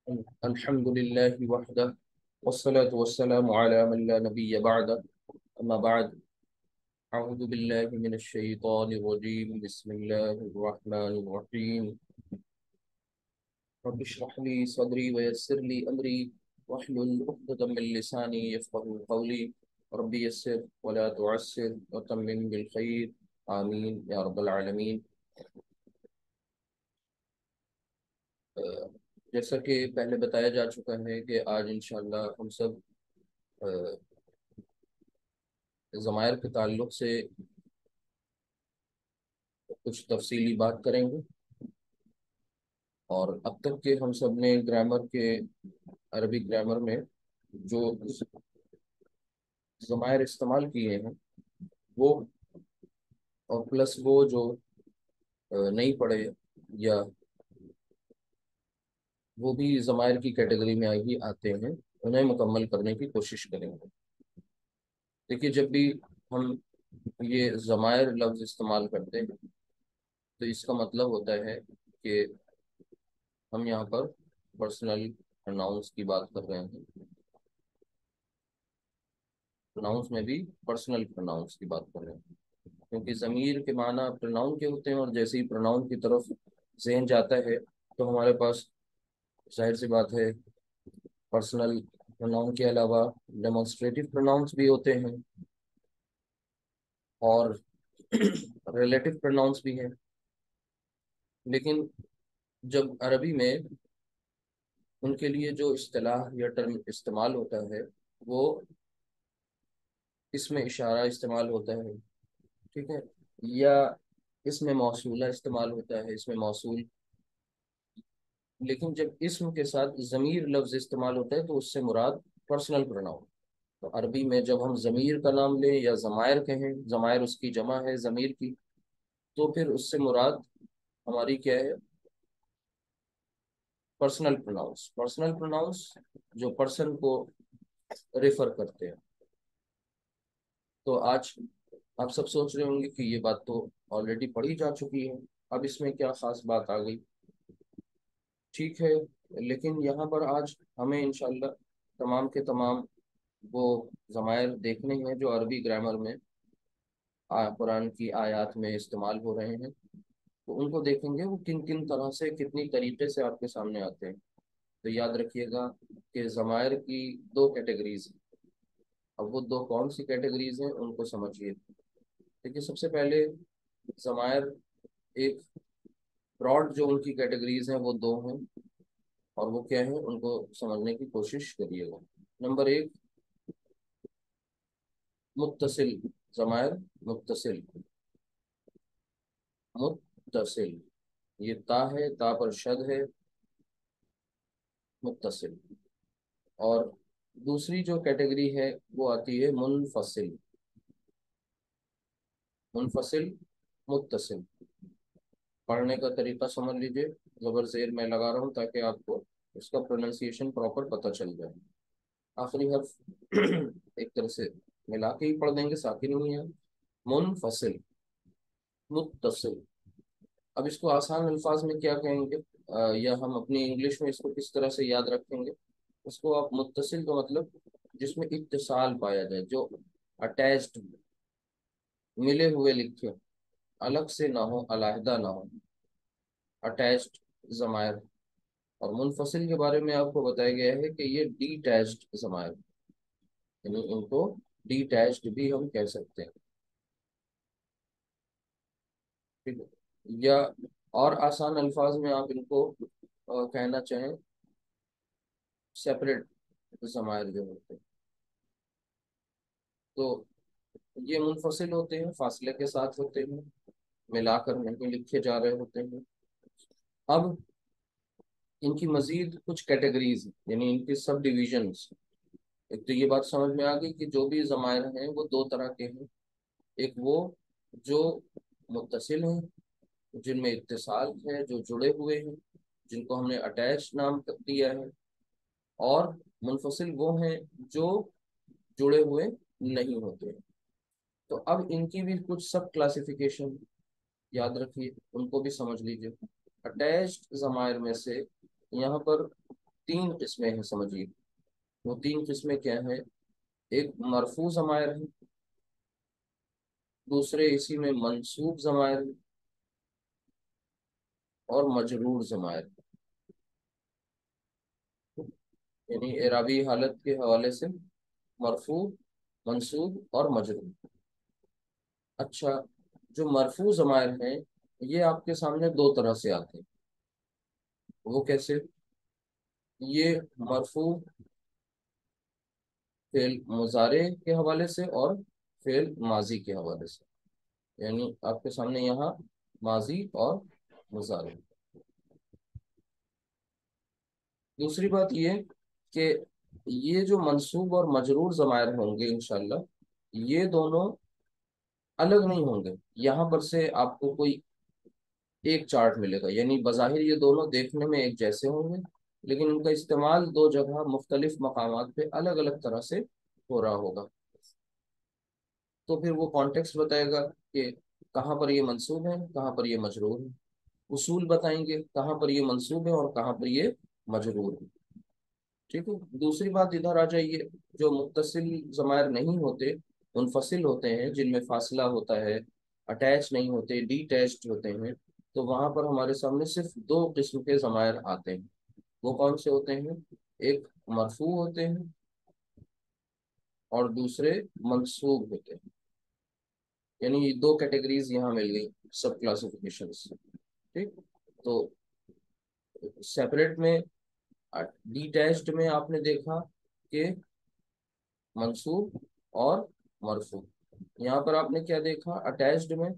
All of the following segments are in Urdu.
الحمد لله وحده والصلاة والسلام على من لا نبي بعده. أما بعد، أعوذ بالله من الشيطان الرجيم. بسم الله الرحمن الرحيم. رب اشرح لي صدري ويسر لي أمري واحلل عقدة من لساني يفقهوا قولي. رب يسر ولا تعسر وتمم بالخير. آمين يا رب العالمين. جیسا کہ پہلے بتایا جا چکا ہے کہ آج انشاءاللہ ہم سب ضمائر کے تعلق سے کچھ تفصیلی بات کریں گے، اور اب تک کے ہم سب نے گرامر کے عربی گرامر میں جو ضمائر استعمال کیے ہیں وہ، اور پلس وہ جو نہیں پڑھے یا وہ بھی ضمائر کی کیٹیگری میں ہی آتے ہیں، انہیں مکمل کرنے کی کوشش کریں گے۔ دیکھیے، جب بھی ہم یہ ضمائر لفظ استعمال کرتے ہیں تو اس کا مطلب ہوتا ہے کہ ہم یہاں پر پرسنل پروناؤنس کی بات کر رہے ہیں۔ پروناؤنس میں بھی پرسنل پروناؤنس کی بات کر رہے ہیں، کیونکہ ضمیر کے معنی پروناؤن کے ہوتے ہیں، اور جیسے ہی پروناؤن کی طرف ذہن جاتا ہے تو ہمارے پاس ظاہر سی بات ہے پرسنل پروناؤن کے علاوہ ڈیمونسٹریٹو پروناؤنس بھی ہوتے ہیں اور ریلیٹو پروناؤنس بھی ہیں۔ لیکن جب عربی میں ان کے لیے جو اصطلاح یا ٹرم استعمال ہوتا ہے وہ اس میں اشارہ استعمال ہوتا ہے، ٹھیک ہے، یا اس میں موصولہ استعمال ہوتا ہے، اس میں موصول۔ لیکن جب اسم کے ساتھ ضمیر لفظ استعمال ہوتا ہے تو اس سے مراد پرسنل پروناؤن۔ تو عربی میں جب ہم ضمیر کا نام لیں یا ضمائر کہیں، ضمائر اس کی جمع ہے ضمیر کی، تو پھر اس سے مراد ہماری کیا ہے؟ Personal pronouns. پرسنل پروناؤنس جو پرسن کو ریفر کرتے ہیں۔ تو آج آپ سب سوچ رہے ہوں گے کہ یہ بات تو آلریڈی پڑھی جا چکی ہے، اب اس میں کیا خاص بات آ گئی؟ ٹھیک ہے، لیکن یہاں پر آج ہمیں انشاءاللہ تمام کے تمام وہ ضمائر دیکھنے ہیں جو عربی گرامر میں قرآن کی آیات میں استعمال ہو رہے ہیں، تو ان کو دیکھیں گے وہ کن کن طرح سے کتنی طریقے سے آپ کے سامنے آتے ہیں۔ تو یاد رکھیے گا کہ ضمائر کی دو کیٹیگریز ہیں۔ اب وہ دو کون سی کیٹیگریز ہیں ان کو سمجھیے۔ دیکھیے، سب سے پہلے ضمائر ایک براڈ جو ان کی کیٹیگریز ہیں وہ دو ہیں، اور وہ کیا ہیں ان کو سمجھنے کی کوشش کریے گا۔ نمبر ایک، متصل ضمائر۔ متصل، متصل، یہ تا ہے، تا پر شد ہے، متصل۔ اور دوسری جو کیٹیگری ہے وہ آتی ہے منفصل۔ منفصل، متصل۔ پڑھنے کا طریقہ سمجھ لیجئے، زبر زیر میں لگا رہا ہوں تاکہ آپ کو اس کا پروننسیشن پراپر پتہ چل جائے۔ آخری حرف ایک طرح سے ملا کے ہی پڑھ دیں گے، ساکن نہیں ہے۔ منفصل، متصل۔ اب اس کو آسان الفاظ میں کیا کہیں گے، یا ہم اپنی انگلش میں اس کو کس طرح سے یاد رکھیں گے؟ اس کو آپ متصل کا مطلب جس میں اتصال پایا جائے، جو اٹیچڈ، ملے ہوئے لکھے، الگ سے نہ ہو، علیحدہ نہ ہو، اٹیچڈ ضمائر۔ اور منفصل کے بارے میں آپ کو بتایا گیا ہے کہ یہ ڈی ٹیچڈ ضمائر، یعنی ان کو ڈی ٹیچڈ بھی ہم کہہ سکتے ہیں، ٹھیک ہے؟ یا اور آسان الفاظ میں آپ ان کو کہنا چاہیں سیپریٹ ضمائر جو ہوتے ہیں، تو یہ منفصل ہوتے ہیں، فاصلے کے ساتھ ہوتے ہیں، ملا کر نہیں لکھے جا رہے ہوتے ہیں۔ اب ان کی مزید کچھ کیٹیگریز، یعنی ان کی سب ڈویژنز۔ ایک تو یہ بات سمجھ میں آ گئی کہ جو بھی ضمائر ہیں وہ دو طرح کے ہیں۔ ایک وہ جو متصل ہیں، جن میں اتصال ہے، جو جڑے ہوئے ہیں، جن کو ہم نے اٹیچ نام دیا ہے، اور منفصل وہ ہیں جو جڑے ہوئے نہیں ہوتے ہیں۔ تو اب ان کی بھی کچھ سب کلاسیفیکیشن یاد رکھیے، ان کو بھی سمجھ لیجیے۔ اٹیچڈ ضمائر میں سے یہاں پر تین قسمیں ہیں سمجھیے. وہ تین قسمیں کیا ہیں؟ ایک مرفوع ضمائر ہے، دوسرے اسی میں منصوب ضمائر ہیں، اور مجرور ضمائر. یعنی اعرابی حالت کے حوالے سے مرفوع، منصوب اور مجرور. اچھا، جو مرفوع ضمائر ہیں یہ آپ کے سامنے دو طرح سے آتے ہیں. وہ کیسے؟ یہ مرفوع فعل مضارع کے حوالے سے اور فعل ماضی کے حوالے سے. یعنی آپ کے سامنے یہاں ماضی اور مضارع. دوسری بات یہ کہ یہ جو منصوب اور مجرور ضمائر ہوں گے انشاءاللہ، یہ دونوں الگ نہیں ہوں گے. یہاں پر سے آپ کو کوئی ایک چارٹ ملے گا، یعنی بظاہر یہ دونوں دیکھنے میں ایک جیسے ہوں گے، لیکن ان کا استعمال دو جگہ مختلف مقامات پہ الگ الگ طرح سے ہو رہا ہوگا. تو پھر وہ کانٹیکسٹ بتائے گا کہ کہاں پر یہ منصوب ہے، کہاں پر یہ مجرور ہے. اصول بتائیں گے کہاں پر یہ منصوب ہے اور کہاں پر یہ مجرور ہے. ٹھیک ہے. دوسری بات ادھر آ جائیے. جو متصل ضمائر نہیں ہوتے، منفصل ہوتے ہیں، جن میں فاصلہ ہوتا ہے، اٹیچ نہیں ہوتے، ڈی ٹیچڈ ہوتے ہیں، تو وہاں پر ہمارے سامنے صرف دو قسم کے ضمائر آتے ہیں. وہ کون سے ہوتے ہیں؟ ایک مرفوع ہوتے ہیں اور دوسرے منصوب ہوتے ہیں. یعنی یہ دو کیٹیگریز یہاں مل گئی، سب کلاسیفیکیشنز. ٹھیک. تو سیپریٹ میں ڈیٹیچڈ میں آپ نے دیکھا کہ منصوب اور مرفوع. یہاں پر آپ نے کیا دیکھا؟ اٹیچڈ میں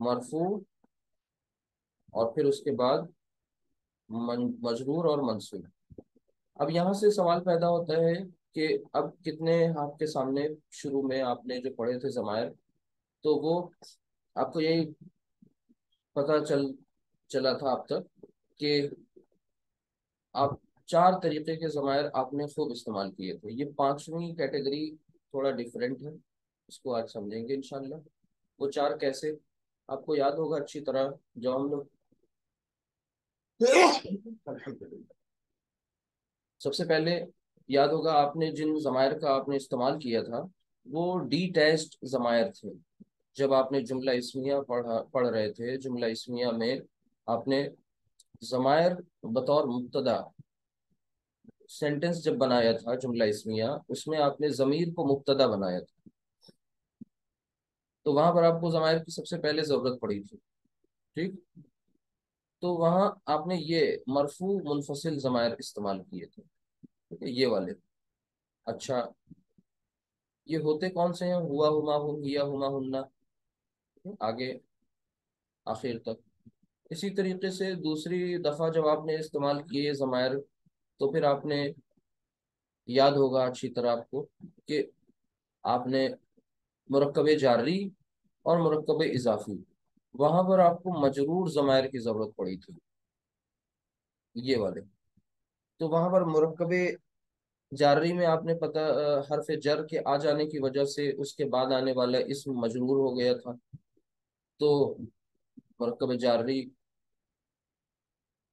مرفوع اور پھر اس کے بعد مجرور اور منصوب. اب یہاں سے سوال پیدا ہوتا ہے کہ اب کتنے آپ کے سامنے شروع میں آپ نے جو پڑھے تھے ضمائر، تو وہ آپ کو یہی پتہ چلا تھا اب تک کہ آپ چار طریقے کے ضمائر آپ نے خوب استعمال کیے تھے. یہ پانچویں کیٹیگری تھوڑا ڈفرینٹ ہے، اس کو آج سمجھیں گے انشاءاللہ. وہ چار کیسے؟ آپ کو یاد ہوگا اچھی طرح جو ہم لوگ الحمدللہ سب سے پہلے یاد ہوگا آپ نے جن ضمائر کا آپ نے استعمال کیا تھا وہ ڈی ٹیسٹ ضمائر تھے. جب آپ نے جملہ اسمیہ پڑھ رہے تھے، جملہ اسمیہ میں آپ نے ضمائر بطور مبتدا سینٹنس جب بنایا تھا، جملہ اسمیہ اس میں آپ نے ضمیر کو مبتدا بنایا تھا. تو وہاں پر آپ کو ضمائر کی سب سے پہلے ضرورت پڑی تھی. ٹھیک. تو وہاں آپ نے یہ مرفوع منفصل ضمائر استعمال کیے تھے. ٹھیک ہے، یہ والے. اچھا، یہ ہوتے کون سے ہیں؟ ہوا، ہما، ہم، ہیا، ہما، ہننا، آگے آخر تک. اسی طریقے سے دوسری دفعہ جب آپ نے استعمال کیے ضمائر، تو پھر آپ نے یاد ہوگا اچھی طرح آپ کو کہ آپ نے مرکب جاری اور مرکب اضافی، وہاں پر آپ کو مجرور ضمائر کی ضرورت پڑی تھی، یہ والے. تو وہاں پر مرکب جاری میں آپ نے پتہ حرف جر کے آ جانے کی وجہ سے اس کے بعد آنے والا اسم مجرور ہو گیا تھا. تو مرکب جاری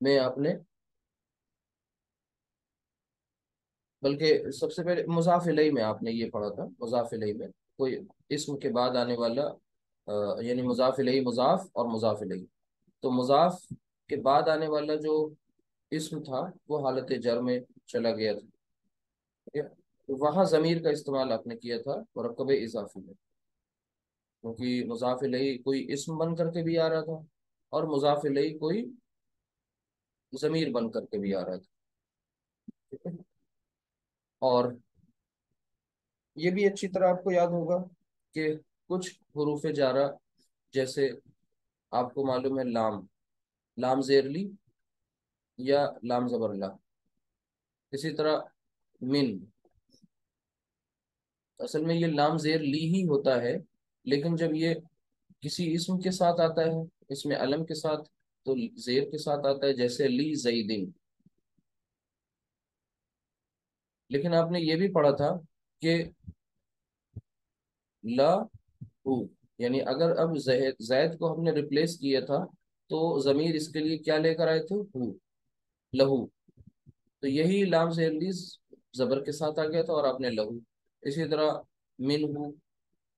میں آپ نے، بلکہ سب سے پہلے مضاف الیہ میں آپ نے یہ پڑھا تھا. مضاف الیہ میں کوئی اسم کے بعد آنے والا یعنی مضاف الیہ مضاف اور مضاف الیہ. تو مضاف کے بعد آنے والا جو اسم تھا وہ حالت جر میں چلا گیا تھا. ٹھیک ہے؟ تو وہاں ضمیر کا استعمال آپ نے کیا تھا مرکب اضافی میں، کیونکہ مضاف الیہ کوئی اسم بن کر کے بھی آ رہا تھا اور مضاف الیہ کوئی ضمیر بن کر کے بھی آ رہا تھا. ٹھیک ہے. اور یہ بھی اچھی طرح آپ کو یاد ہوگا کہ کچھ حروف جارہ، جیسے آپ کو معلوم ہے لام، لام زیر لی یا لام زبر لا. اسی طرح من، اصل میں یہ لام زیر لی ہی ہوتا ہے، لیکن جب یہ کسی اسم کے ساتھ آتا ہے، اس میں علم کے ساتھ، تو زیر کے ساتھ آتا ہے، جیسے لی زیدن. لیکن آپ نے یہ بھی پڑھا تھا کہ لا ہو، یعنی اگر اب زید کو ہم نے ریپلیس کیا تھا تو ضمیر اس کے لیے کیا لے کر آئے تھے؟ ہو، لہو. تو یہی لام سے زبر کے ساتھ آ گیا تھا، اور آپ نے لہو. اسی طرح من ہو،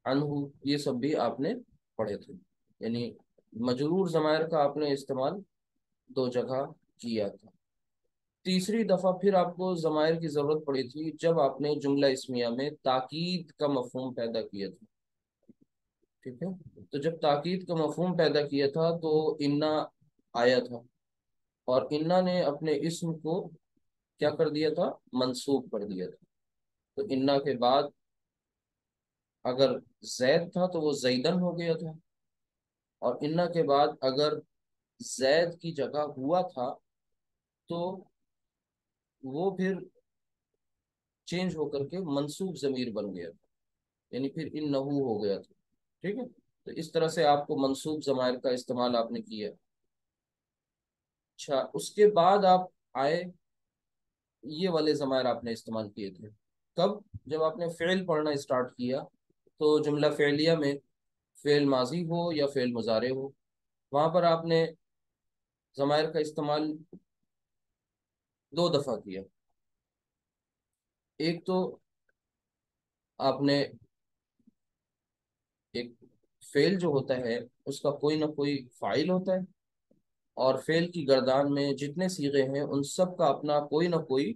ان ہو، یہ سب بھی آپ نے پڑھے تھے. یعنی مجرور ضمائر کا آپ نے استعمال دو جگہ کیا تھا. تیسری دفعہ پھر آپ کو ضمائر کی ضرورت پڑی تھی جب آپ نے جملہ اسمیہ میں تاکید کا مفہوم پیدا کیا تھا. ٹھیک ہے. تو جب تاکید کا مفہوم پیدا کیا تھا تو انا آیا تھا، اور انا نے اپنے اسم کو کیا کر دیا تھا؟ منسوب کر دیا تھا. تو انا کے بعد اگر زید تھا تو وہ زیدن ہو گیا تھا، اور انا کے بعد اگر زید کی جگہ ہوا تھا تو وہ پھر چینج ہو کر کے منصوب ضمیر بن گیا تھا، یعنی پھر انہو ہو گیا تھا. ٹھیک ہے. تو اس طرح سے آپ کو منصوب ضمائر کا استعمال آپ نے کیا. اچھا، اس کے بعد آپ آئے، یہ والے ضمائر آپ نے استعمال کیے تھے کب؟ جب آپ نے فعل پڑھنا اسٹارٹ کیا تو جملہ فعلیہ میں فعل ماضی ہو یا فعل مضارع ہو، وہاں پر آپ نے ضمائر کا استعمال دو دفعہ کیا. ایک تو آپ نے ایک فعل جو ہوتا ہے اس کا کوئی نہ کوئی فاعل ہوتا ہے، اور فعل کی گردان میں جتنے صیغے ہیں ان سب کا اپنا کوئی نہ کوئی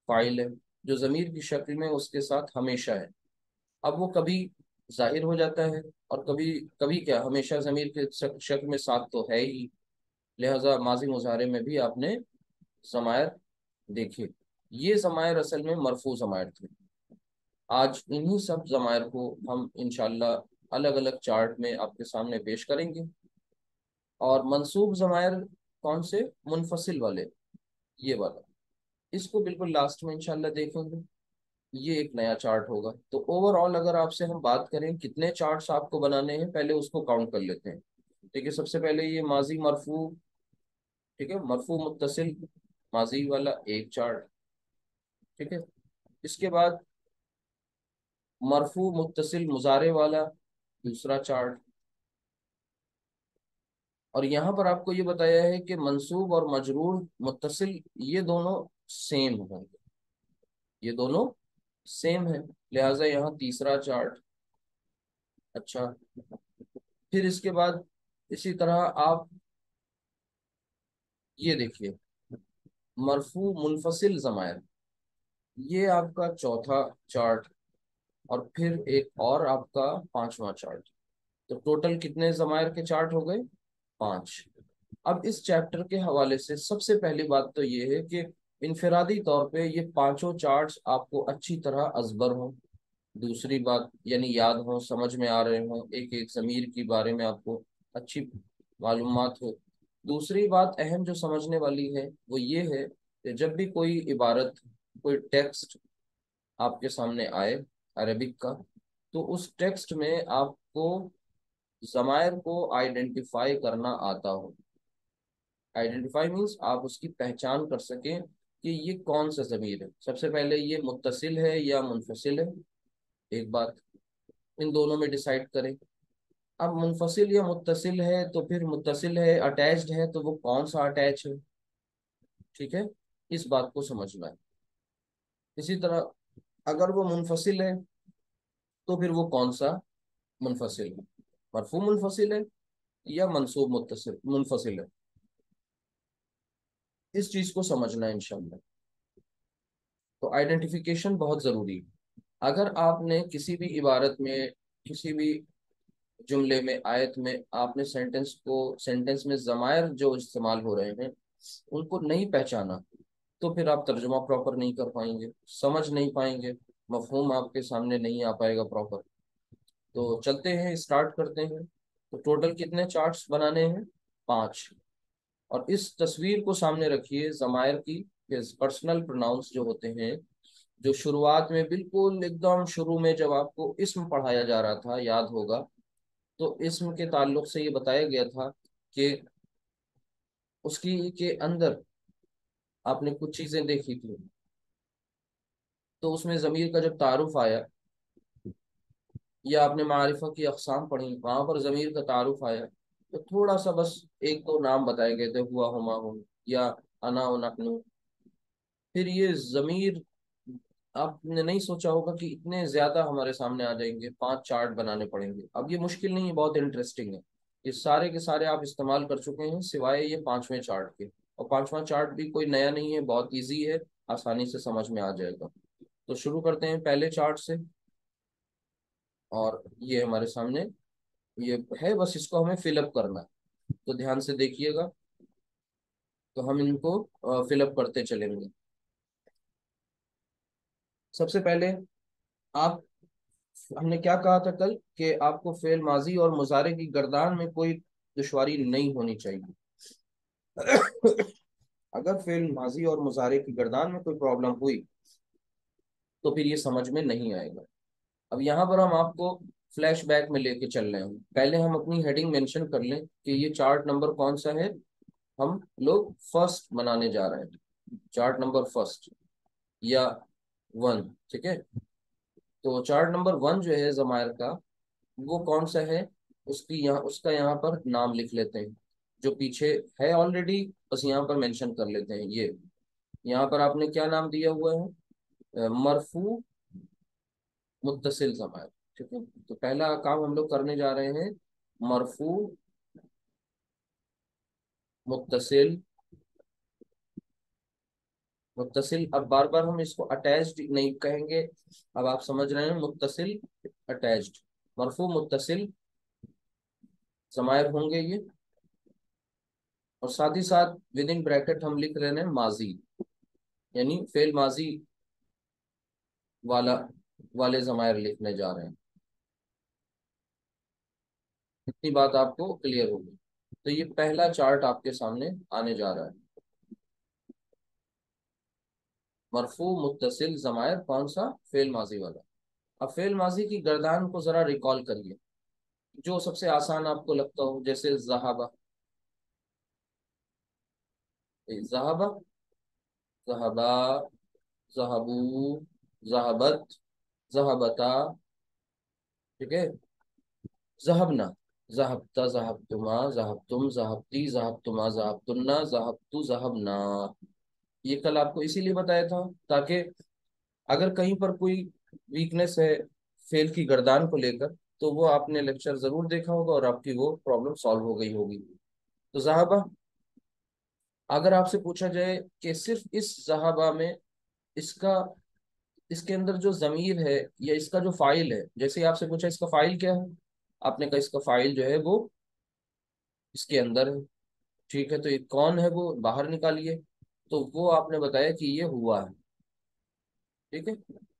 فاعل ہے جو ضمیر کی شکل میں اس کے ساتھ ہمیشہ ہے. اب وہ کبھی ظاہر ہو جاتا ہے، اور کبھی کبھی کیا ہمیشہ ضمیر کے شکل میں ساتھ تو ہے ہی. لہذا ماضی مضارع میں بھی آپ نے ضمائر دیکھے. یہ ضمائر اصل میں مرفوع ضمائر تھے. آج انہی سب ضمائر کو ہم انشاءاللہ الگ الگ چارٹ میں آپ کے سامنے پیش کریں گے. اور منصوب ضمائر کون سے؟ منفصل والے، یہ والا، اس کو بالکل لاسٹ میں انشاءاللہ دیکھیں گے. یہ ایک نیا چارٹ ہوگا. تو اوور آل اگر آپ سے ہم بات کریں کتنے چارٹس آپ کو بنانے ہیں، پہلے اس کو کاؤنٹ کر لیتے ہیں. ٹھیک ہے. سب سے پہلے یہ ماضی مرفوع، ٹھیک ہے، مرفوع متصل ماضی والا ایک چارٹ. ٹھیک ہے. اس کے بعد مرفوع متصل مضارع والا دوسرا چارٹ. اور یہاں پر آپ کو یہ بتایا ہے کہ منصوب اور مجرور متصل یہ دونوں سیم ہوں گے، یہ دونوں سیم ہے، لہٰذا یہاں تیسرا چارٹ. اچھا، پھر اس کے بعد اسی طرح آپ یہ دیکھیے مرفوع منفصل ضمائر، یہ آپ کا چوتھا چارٹ، اور پھر ایک اور آپ کا پانچواں چارٹ. تو ٹوٹل کتنے ضمائر کے چارٹ ہو گئے؟ 5. اب اس چیپٹر کے حوالے سے سب سے پہلی بات تو یہ ہے کہ انفرادی طور پہ یہ پانچوں چارٹس آپ کو اچھی طرح ازبر ہوں. دوسری بات یعنی یاد ہوں، سمجھ میں آ رہے ہوں، ایک ایک ضمیر کے بارے میں آپ کو اچھی معلومات ہو. دوسری بات اہم جو سمجھنے والی ہے وہ یہ ہے کہ جب بھی کوئی عبارت، کوئی ٹیکسٹ آپ کے سامنے آئے عربک کا، تو اس ٹیکسٹ میں آپ کو ضمائر کو آئیڈینٹیفائی کرنا آتا ہو. آئیڈینٹیفائی مینس آپ اس کی پہچان کر سکیں کہ یہ کون سا ضمیر ہے. سب سے پہلے یہ متصل ہے یا منفصل ہے، ایک بات ان دونوں میں ڈیسائیڈ کریں. اب منفصل یا متصل ہے تو پھر متصل ہے اٹیچڈ ہے تو وہ کون سا اٹیچ ہے. ٹھیک ہے. اس بات کو سمجھنا ہے. اسی طرح اگر وہ منفصل ہے تو پھر وہ کون سا منفصل ہے، مرفوع منفصل ہے یا منصوب متصل منفصل ہے. اس چیز کو سمجھنا ہے انشاءاللہ. تو آئیڈینٹیفیکیشن بہت ضروری ہے. اگر آپ نے کسی بھی عبارت میں، کسی بھی جملے میں، آیت میں آپ نے سینٹنس میں ضمائر جو استعمال ہو رہے ہیں ان کو نہیں پہچانا تو پھر آپ ترجمہ پراپر نہیں کر پائیں گے، سمجھ نہیں پائیں گے، مفہوم آپ کے سامنے نہیں آ پائے گا پراپر. تو چلتے ہیں، اسٹارٹ کرتے ہیں. تو ٹوٹل کتنے چارٹس بنانے ہیں؟ 5. اور اس تصویر کو سامنے رکھیے ضمائر کی، کہ پرسنل پروناؤنس جو ہوتے ہیں، جو شروعات میں بالکل ایک دم شروع میں جب آپ کو اسم پڑھایا جا رہا تھا یاد ہوگا، تو اسم کے تعلق سے یہ بتایا گیا تھا کہ اس کی کے اندر آپ نے کچھ چیزیں دیکھی تھی. تو اس میں ضمیر کا جب تعارف آیا، یا آپ نے معرفہ کی اقسام پڑھی، وہاں پر ضمیر کا تعارف آیا تو تھوڑا سا بس ایک دو نام بتائے گئے تھے، ہوا، ہما، ہوں، یا انا و نحنو. پھر یہ ضمیر، آپ نے نہیں سوچا ہوگا کہ اتنے زیادہ ہمارے سامنے آ جائیں گے، 5 چارٹ بنانے پڑیں گے. اب یہ مشکل نہیں ہے، بہت انٹرسٹنگ ہے. یہ سارے کے سارے آپ استعمال کر چکے ہیں سوائے یہ 5ویں چارٹ کے. اور 5واں چارٹ بھی کوئی نیا نہیں ہے، بہت ایزی ہے، آسانی سے سمجھ میں آ جائے گا. تو شروع کرتے ہیں پہلے چارٹ سے. اور یہ ہمارے سامنے یہ ہے، بس اس کو ہمیں فل اپ کرنا ہے. تو دھیان سے دیکھیے گا، تو ہم ان کو فل اپ کرتے چلیں گے. سب سے پہلے آپ، ہم نے کیا کہا تھا کل کہ آپ کو فعل ماضی اور مضارع کی گردان میں کوئی دشواری نہیں ہونی چاہیے. اگر فعل ماضی اور مضارع کی گردان میں کوئی پرابلم ہوئی تو پھر یہ سمجھ میں نہیں آئے گا. اب یہاں پر ہم آپ کو فلیش بیک میں لے کے چل رہے ہیں. پہلے ہم اپنی ہیڈنگ مینشن کر لیں کہ یہ چارٹ نمبر کون سا ہے. ہم لوگ فرسٹ بنانے جا رہے ہیں، چارٹ نمبر فرسٹ یا 1. ٹھیک ہے، تو چارٹ نمبر 1 جو ہے ضمائر کا، وہ کون سا ہے، اس کا یہاں پر نام لکھ لیتے ہیں. جو پیچھے ہے آلریڈی، بس یہاں پر مینشن کر لیتے ہیں. یہ یہاں پر آپ نے کیا نام دیا ہوا ہے، مرفوع متصل ضمائر. ٹھیک ہے، تو پہلا کام ہم لوگ کرنے جا رہے ہیں مرفوع متصل. متصل، اب بار بار ہم اس کو اٹیچڈ نہیں کہیں گے، اب آپ سمجھ رہے ہیں. متصل اٹیچڈ، مرفوع متصل ضمائر ہوں گے یہ. اور ساتھ ہی ساتھ ود ان بریکٹ ہم لکھ رہے ہیں ماضی، یعنی فعل ماضی والا والے ضمائر لکھنے جا رہے ہیں. اتنی بات آپ کو کلیئر ہوگی. تو یہ پہلا چارٹ آپ کے سامنے آنے جا رہا ہے، مرفوع متصل ضمائر. کون سا؟ فعل ماضی والا. اب فعل ماضی کی گردان کو ذرا ریکال کریے، جو سب سے آسان آپ کو لگتا ہو. جیسے ذہبہ، ذہبہ، ذہبا، ذہبو، ذہبت، ذہبتا. ٹھیک ہے، ذہبنا، ذہبتا، ذہبتما، ذہبتم، ذہبتی، ذہبتما، ذہبتنا، ذہبتو، ذہبنا. یہ کل آپ کو اسی لیے بتایا تھا تاکہ اگر کہیں پر کوئی ویکنس ہے فیل کی گردان کو لے کر، تو وہ آپ نے لیکچر ضرور دیکھا ہوگا اور آپ کی وہ پرابلم سالو ہو گئی ہوگی. تو ذہبہ، اگر آپ سے پوچھا جائے کہ صرف اس ذہبہ میں اس کا، اس کے اندر جو ضمیر ہے یا اس کا جو فاعل ہے، جیسے ہی آپ سے پوچھا اس کا فاعل کیا ہے، آپ نے کہا اس کا فاعل جو ہے وہ اس کے اندر ہے. ٹھیک ہے، تو یہ کون ہے، وہ باہر نکالیے. تو وہ آپ نے بتایا کہ یہ ہوا ہے. ٹھیک ہے،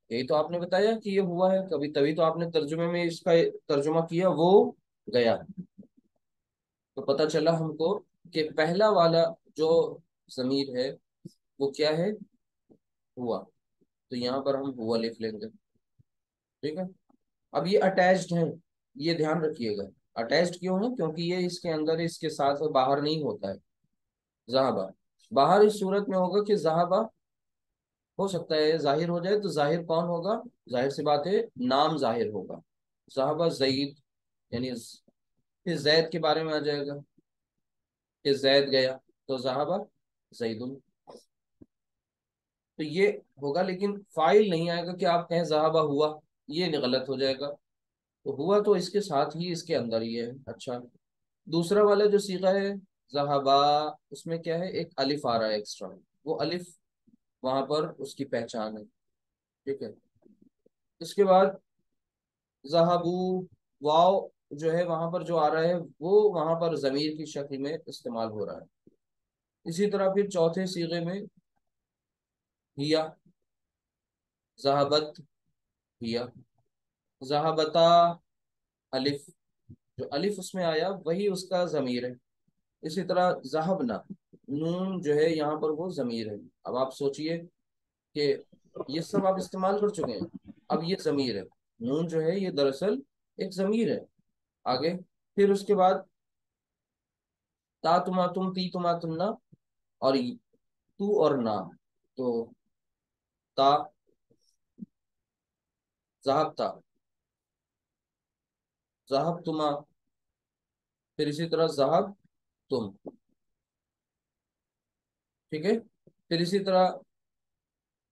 یہی تو آپ نے بتایا کہ یہ ہوا ہے کبھی، تبھی تو آپ نے ترجمے میں اس کا ترجمہ کیا وہ گیا. تو پتہ چلا ہم کو کہ پہلا والا جو ضمیر ہے وہ کیا ہے، ہوا. تو یہاں پر ہم ہوا لکھ لیں گے. ٹھیک ہے، اب یہ اٹیچڈ ہیں، یہ دھیان رکھیے گا. اٹیچڈ کیوں ہے؟ کیونکہ یہ اس کے اندر اس کے ساتھ باہر نہیں ہوتا ہے. ذہبہ باہر اس صورت میں ہوگا کہ ذہبہ ہو سکتا ہے ظاہر ہو جائے، تو ظاہر کون ہوگا؟ ظاہر سی بات ہے نام ظاہر ہوگا. ذہبہ زید، یعنی پھر زید کے بارے میں آ جائے گا کہ زید گیا، تو ذہبہ زید. تو یہ ہوگا، لیکن فائل نہیں آئے گا کہ آپ کہیں ذہبہ ہوا، یہ غلط ہو جائے گا. تو ہوا تو اس کے ساتھ ہی اس کے اندر ہی ہے. اچھا، دوسرا والا جو صیغہ ہے ذہبا، اس میں کیا ہے، ایک الف آ رہا ہے ایکسٹرا. وہ الف وہاں پر اس کی پہچان ہے. ٹھیک ہے، اس کے بعد ذہبو، واو جو ہے وہاں پر جو آ رہا ہے وہ وہاں پر ضمیر کی شکل میں استعمال ہو رہا ہے. اسی طرح پھر چوتھے صیغے میں ہیا، ذہبت ہیا، ذہبتا الف، جو الف اس میں آیا وہی اس کا ضمیر ہے. اسی طرح ذہبنا، نون جو ہے یہاں پر وہ ضمیر ہے. اب آپ سوچئے کہ یہ سب آپ استعمال کر چکے ہیں، اب یہ ضمیر ہے. نون جو ہے یہ دراصل ایک ضمیر ہے. آگے پھر اس کے بعد تا تما تم، تی تما تم نا، اور تو اور نا. تو تا، ذہب تا، ذہب تما، پھر اسی طرح ذہب تم. ٹھیک ہے، پھر اسی طرح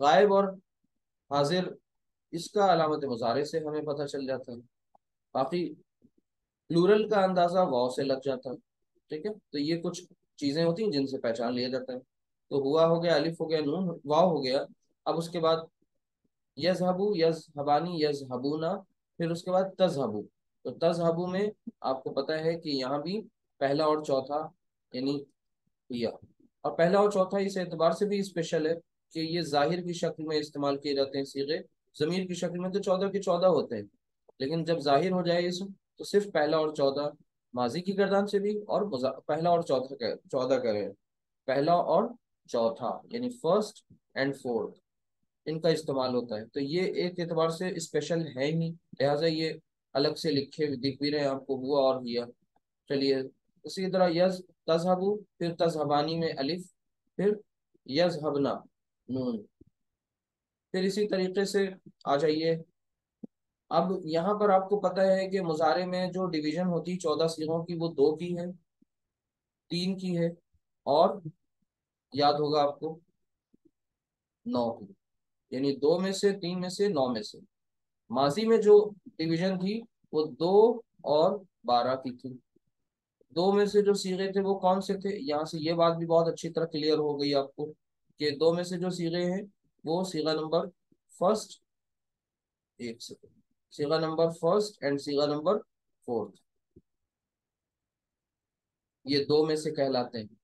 غائب اور حاضر اس کا علامت مضارع سے ہمیں پتہ چل جاتا ہے. باقی پلورل کا اندازہ واو سے لگ جاتا ہے. ٹھیک ہے، تو یہ کچھ چیزیں ہوتی ہیں جن سے پہچان لیا جاتا ہے. تو ہوا ہو گیا، الف ہو گیا، نون واو ہو گیا. اب اس کے بعد یذہبو، یذہبانی، یذہبونا، پھر اس کے بعد تذہبو. تو تذہبو میں آپ کو پتہ ہے کہ یہاں بھی پہلا اور چوتھا یعنی یا، اور پہلا اور چوتھا اس اعتبار سے بھی اسپیشل ہے کہ یہ ظاہر کی شکل میں استعمال کیے جاتے ہیں صیغے. ضمیر کی شکل میں تو 14 کے 14 ہوتے ہیں، لیکن جب ظاہر ہو جائے اسم تو صرف پہلا اور چوتھا، ماضی کی گردان سے بھی، اور پہلا اور چوتھا 14 کرے. پہلا اور چوتھا یعنی فرسٹ اینڈ فورتھ، ان کا استعمال ہوتا ہے. تو یہ ایک اعتبار سے اسپیشل ہے ہی، لہٰذا یہ الگ سے لکھے دکھ بھی رہے ہیں آپ کو، ہوا اور ہیا. چلیے اسی طرح یز تذہبو، پھر تذہبانی میں الف، پھر یذہبنا نون. پھر اسی طریقے سے آ جائیے. اب یہاں پر آپ کو پتہ ہے کہ مضارع میں جو ڈویژن ہوتی 14 صیغوں کی، وہ 2 کی ہے، 3 کی ہے، اور یاد ہوگا آپ کو 9 کی. یعنی 2 میں سے، 3 میں سے، 9 میں سے. ماضی میں جو ڈویژن تھی وہ 2 اور 12 کی تھی. 2 میں سے جو صیغے تھے وہ کون سے تھے؟ یہاں سے یہ بات بھی بہت اچھی طرح کلیئر ہو گئی آپ کو کہ 2 میں سے جو صیغے ہیں وہ صیغہ نمبر فرسٹ، ایک سیکنڈ، صیغہ نمبر فرسٹ اینڈ صیغہ نمبر فورتھ، یہ 2 میں سے کہلاتے ہیں.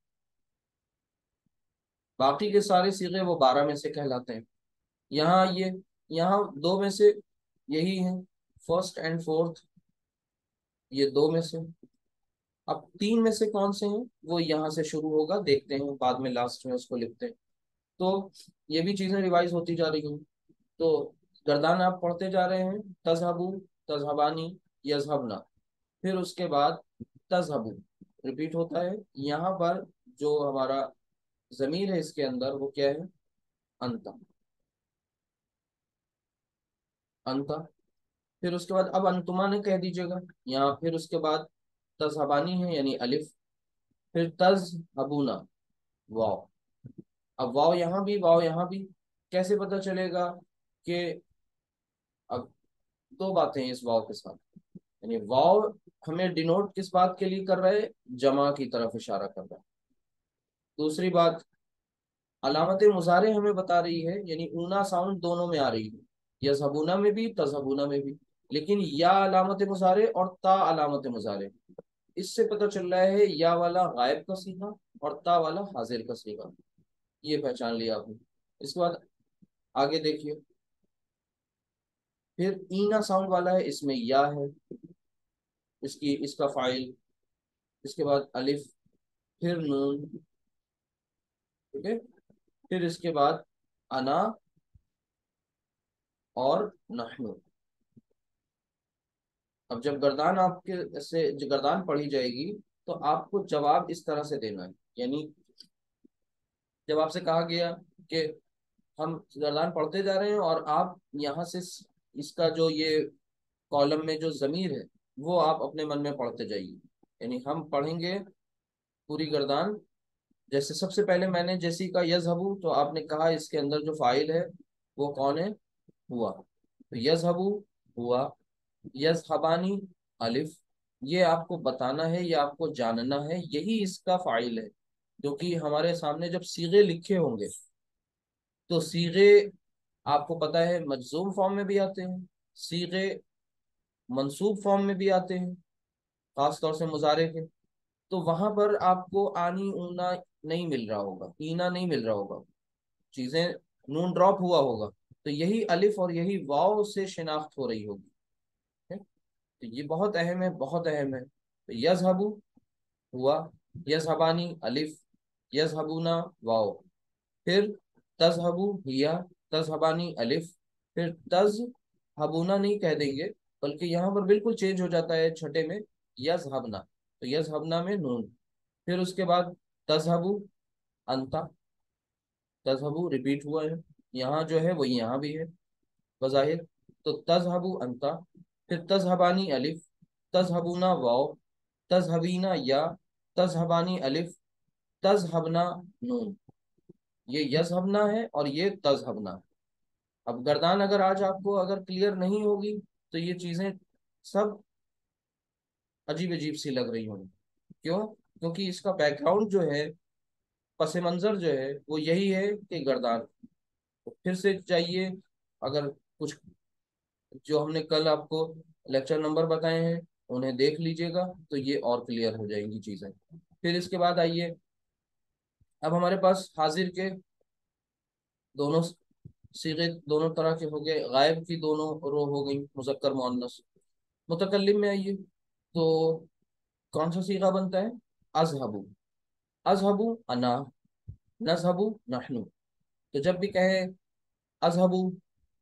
باقی کے سارے صیغے وہ 12 میں سے کہلاتے ہیں. یہاں یہاں 2 میں سے یہی ہیں، فرسٹ اینڈ فورتھ، یہ 2 میں سے. اب 3 میں سے کون سے ہیں وہ یہاں سے شروع ہوگا، دیکھتے ہیں بعد میں لاسٹ میں اس کو لکھتے ہیں. تو یہ بھی چیزیں ریوائز ہوتی جا رہی ہیں. تو گردان آپ پڑھتے جا رہے ہیں، تذہبو، تذہبانی، یذہبنا، پھر اس کے بعد تذہبو ریپیٹ ہوتا ہے. یہاں پر جو ہمارا ضمیر ہے اس کے اندر وہ کیا ہے؟ انتا. انتا، پھر اس کے بعد اب انتما نے کہہ دیجیے گا یہاں. پھر اس کے بعد تذہبانی ہے یعنی الف، پھر تذہبونا واو. اب واو یہاں بھی، واو یہاں بھی. کیسے پتہ چلے گا کہ اب 2 باتیں ہیں اس واو کے ساتھ. یعنی واو ہمیں ڈینوٹ کس بات کے لیے کر رہا ہے؟ جمع کی طرف اشارہ کر رہا ہے. دوسری بات، علامت مضارع ہمیں بتا رہی ہے، یعنی اونا ساؤنڈ دونوں میں آ رہی ہے، یذہبونا میں بھی، تذہبونا میں بھی. لیکن یا علامت مضارع اور تا علامت مضارع، اس سے پتہ چل رہا ہے یا والا غائب کا صیغہ اور تا والا حاضر کا صیغہ. یہ پہچان لیا آپ نے. اس کے بعد آگے دیکھیے، پھر اینا ساؤنڈ والا ہے، اس میں یا ہے، اس کا فاعل. اس کے بعد الف، پھر نون. ٹھیک ہے، پھر اس کے بعد انا اور نحنو. اب جب گردان آپ کے سے گردان پڑھی جائے گی تو آپ کو جواب اس طرح سے دینا ہے. یعنی جب آپ سے کہا گیا کہ ہم گردان پڑھتے جا رہے ہیں اور آپ یہاں سے اس کا جو یہ کالم میں جو ضمیر ہے وہ آپ اپنے من میں پڑھتے جائیے. یعنی ہم پڑھیں گے پوری گردان. جیسے سب سے پہلے میں نے جیسی کا یذہبو، تو آپ نے کہا اس کے اندر جو فاعل ہے وہ کون ہے؟ ہوا. تو یذہبو ہوا، یذہبانی الف. یہ آپ کو بتانا ہے، یہ آپ کو جاننا ہے، یہی اس کا فاعل ہے. کیونکہ ہمارے سامنے جب صیغے لکھے ہوں گے تو صیغے آپ کو پتہ ہے مجزوم فارم میں بھی آتے ہیں، صیغے منصوب فارم میں بھی آتے ہیں، خاص طور سے مضارع کے. تو وہاں پر آپ کو آنی اونا نہیں مل رہا ہوگا، اینا نہیں مل رہا ہوگا، چیزیں نون ڈراپ ہوا ہوگا. تو یہی الف اور یہی واو سے شناخت ہو رہی ہوگی. تو یہ بہت اہم ہے، بہت اہم ہے. تو یذہبو ہوا، یذہبانی الف، یذہبونا واو، پھر تذہبو ہیا، تذہبانی الف، پھر تذہبونا نہیں کہہ دیں گے بلکہ یہاں پر بالکل چینج ہو جاتا ہے چھٹے میں، یذہبنا. تو یذہبنا میں نون. پھر اس کے بعد تذہبو انتا، تذہبو ریپیٹ ہوا ہے، یہاں جو ہے وہ یہاں بھی ہے بظاہر. تو تذہبو انتا، پھر تذہبانی الف، تذہبونا واو، تذہبینا یا، تذہبانی الف، تذہبنا نون. یہ یذهبنا ہے اور یہ تذهبنا. اب گردان اگر آج آپ کو اگر کلیئر نہیں ہوگی تو یہ چیزیں سب عجیب عجیب سی لگ رہی ہوں. کیوں؟ کیونکہ اس کا بیک گراؤنڈ جو ہے، پس منظر جو ہے وہ یہی ہے کہ گردان. پھر سے چاہیے، اگر کچھ جو ہم نے کل آپ کو لیکچر نمبر بتائے ہیں انہیں دیکھ لیجئے گا تو یہ اور کلیئر ہو جائیں گی چیزیں. پھر اس کے بعد آئیے، اب ہمارے پاس حاضر کے دونوں صیغے دونوں طرح کے ہو گئے، غائب کی دونوں رو ہو گئی مذکر مؤنث. متکلم میں آئیے تو کون سا صیغہ بنتا ہے؟ اذهب. اذهب انا، نذهب نحن. تو جب بھی کہیں اذهب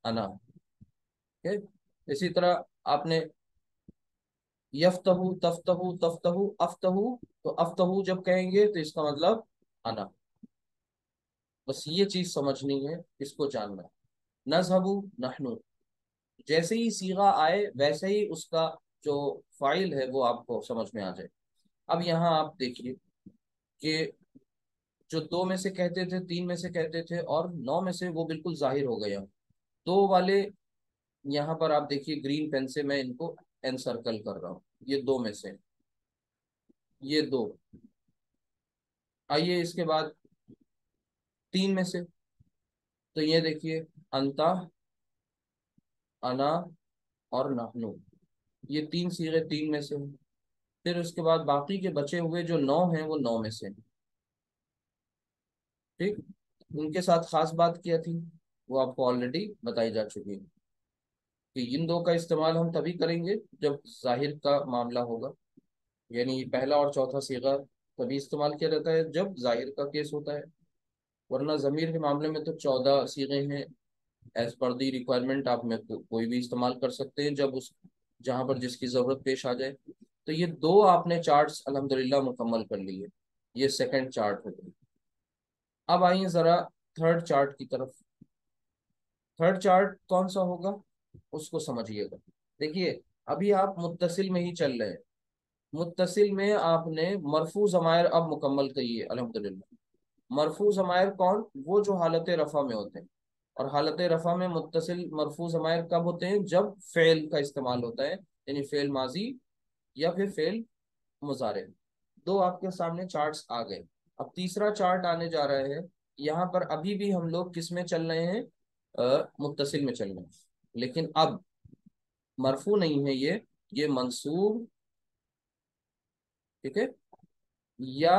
انا، ٹھیک؟ اسی طرح آپ نے یفتح تفتح تفتح افتح، تو افتح جب کہیں گے تو اس کا مطلب انا. بس یہ چیز سمجھنی ہے، اس کو جاننا ہے. نذهب نحن، جیسے ہی صیغہ آئے ویسے ہی اس کا جو فاعل ہے وہ آپ کو سمجھ میں آ جائے. اب یہاں آپ دیکھیے کہ جو دو میں سے کہتے تھے، تین میں سے کہتے تھے اور نو میں سے، وہ بالکل ظاہر ہو گیا. دو والے یہاں پر آپ دیکھیے گرین پین سے میں ان کو این سرکل کر رہا ہوں. یہ دو میں سے، یہ دو. آئیے اس کے بعد تین میں سے، تو یہ دیکھیے انتا، انا اور نحنو. یہ تین صیغے تین میں سے ہیں. پھر اس کے بعد باقی کے بچے ہوئے جو نو ہیں وہ نو میں سے ہیں. ٹھیک؟ ان کے ساتھ خاص بات کیا تھی وہ آپ کو آلریڈی بتائی جا چکی ہے کہ ان دو کا استعمال ہم تبھی کریں گے جب ظاہر کا معاملہ ہوگا. یعنی پہلا اور چوتھا صیغہ تبھی استعمال کیا جاتا ہے جب ظاہر کا کیس ہوتا ہے، ورنہ ضمیر کے معاملے میں تو 14 صیغے ہیں. ایز پر دی ریکوائرمنٹ آپ میں کوئی بھی استعمال کر سکتے ہیں جب اس جہاں پر جس کی ضرورت پیش آ جائے. تو یہ دو آپ نے چارٹس الحمدللہ مکمل کر لیے. یہ سیکنڈ چارٹ ہو گئی. اب آئیے ذرا تھرڈ چارٹ کی طرف. تھرڈ چارٹ کون سا ہوگا اس کو سمجھیے گا. دیکھیے ابھی آپ متصل میں ہی چل رہے ہیں. متصل میں آپ نے مرفوع ضمائر اب مکمل کیے الحمدللہ. مرفوع ضمائر کون؟ وہ جو حالت رفع میں ہوتے ہیں. اور حالت رفع میں متصل مرفوع ضمائر کب ہوتے ہیں؟ جب فعل کا استعمال ہوتا ہے، یعنی فعل ماضی یا پھر فعل مضارع. دو آپ کے سامنے چارٹس آ گئے. اب تیسرا چارٹ آنے جا رہا ہے. یہاں پر ابھی بھی ہم لوگ کس میں چل رہے ہیں؟ متصل میں چل رہے ہیں. لیکن اب مرفوع نہیں ہے یہ منصوب، ٹھیک ہے، یا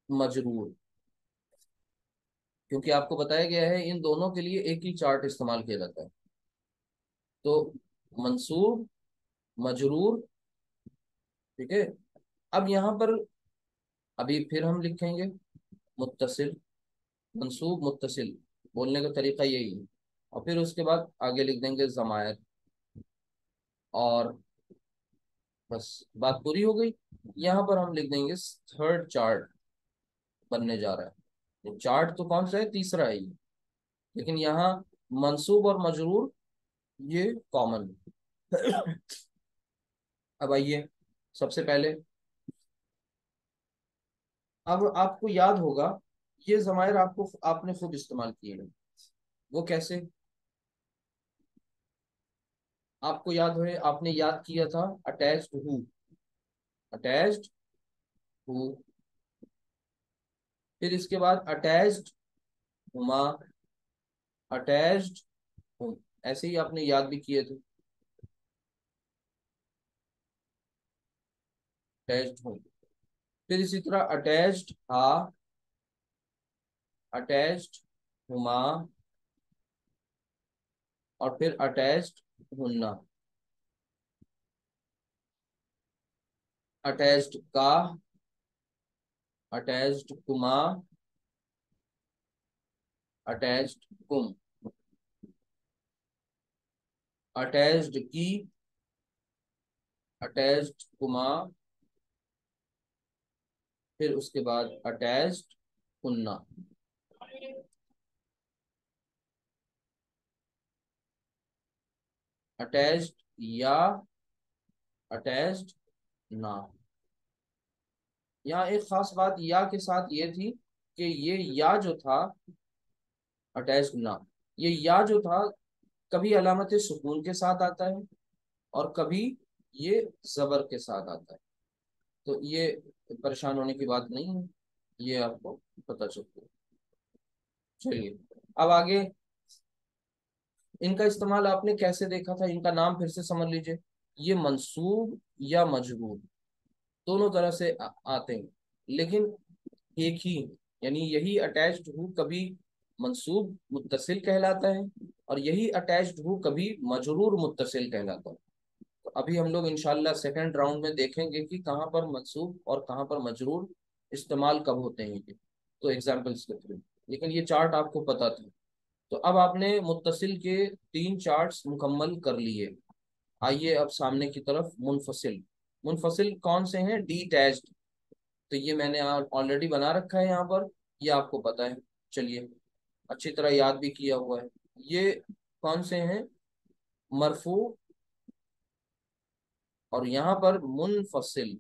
مجرور. کیونکہ آپ کو بتایا گیا ہے ان دونوں کے لیے ایک ہی چارٹ استعمال کیا جاتا ہے. تو منصوب، مجرور، ٹھیک ہے. اب یہاں پر ابھی پھر ہم لکھیں گے متصل، منصوب، متصل. بولنے کا طریقہ یہی ہے. اور پھر اس کے بعد آگے لکھ دیں گے ضمائر، اور بس بات پوری ہو گئی. یہاں پر ہم لکھ دیں گے تھرڈ چارٹ بننے جا رہا ہے. چارٹ تو کون سا ہے؟ تیسرا ہے یہ. لیکن یہاں منصوب اور مجرور یہ کامن. اب آئیے سب سے پہلے، اب آپ کو یاد ہوگا یہ ضمائر آپ نے خود استعمال کیے ہیں. وہ کیسے؟ آپ کو یاد ہوئے، آپ نے یاد کیا تھا اٹیچڈ ہو. اٹیچڈ ہو. پھر اس کے بعد اٹیچڈ ہما، اٹیچڈ ہوں. ایسے ہی آپ نے یاد بھی کیے تھے. اٹیچڈ ہوں. پھر اسی طرح اٹیچڈ ہا، اٹیچڈ ہما، اور پھر اٹیچڈ ہننا، اٹیچڈ کا، اٹیچڈ کما، اٹیچڈ کم، اٹیچڈ کی، اٹیچڈ کما، پھر اس کے بعد اٹیچڈ کننا. اٹیچڈ یا، اٹیچڈ نہ. یہاں ایک خاص بات یا کے ساتھ یہ تھی کہ یہ یا جو تھا اٹیچڈ نہ، یہ یا جو تھا کبھی علامت سکون کے ساتھ آتا ہے اور کبھی یہ زبر کے ساتھ آتا ہے. تو یہ پریشان ہونے کی بات نہیں ہے، یہ آپ کو پتہ چلتا ہے. چلیے اب آگے ان کا استعمال آپ نے کیسے دیکھا تھا، ان کا نام پھر سے سمجھ لیجئے. یہ منصوب یا مجرور دونوں طرح سے آتے ہیں، لیکن ایک ہی، یعنی یہی اٹیچڈ ہو کبھی منصوب متصل کہلاتا ہے اور یہی اٹیچڈ ہو کبھی مجرور متصل کہلاتا ہے. تو ابھی ہم لوگ انشاءاللہ سیکنڈ راؤنڈ میں دیکھیں گے کہ کہاں پر منصوب اور کہاں پر مجرور استعمال کب ہوتے ہیں یہ، تو ایگزامپلس کے تھرو. لیکن یہ چارٹ آپ کو پتا تھا. تو اب آپ نے متصل کے 3 چارٹس مکمل کر لیے. آئیے اب سامنے کی طرف منفصل. منفصل کون سے ہیں؟ ڈی ٹیچڈ. تو یہ میں نے آلریڈی بنا رکھا ہے یہاں پر، یہ آپ کو پتا ہے. چلیے اچھی طرح یاد بھی کیا ہوا ہے. یہ کون سے ہیں؟ مرفوع اور یہاں پر منفصل.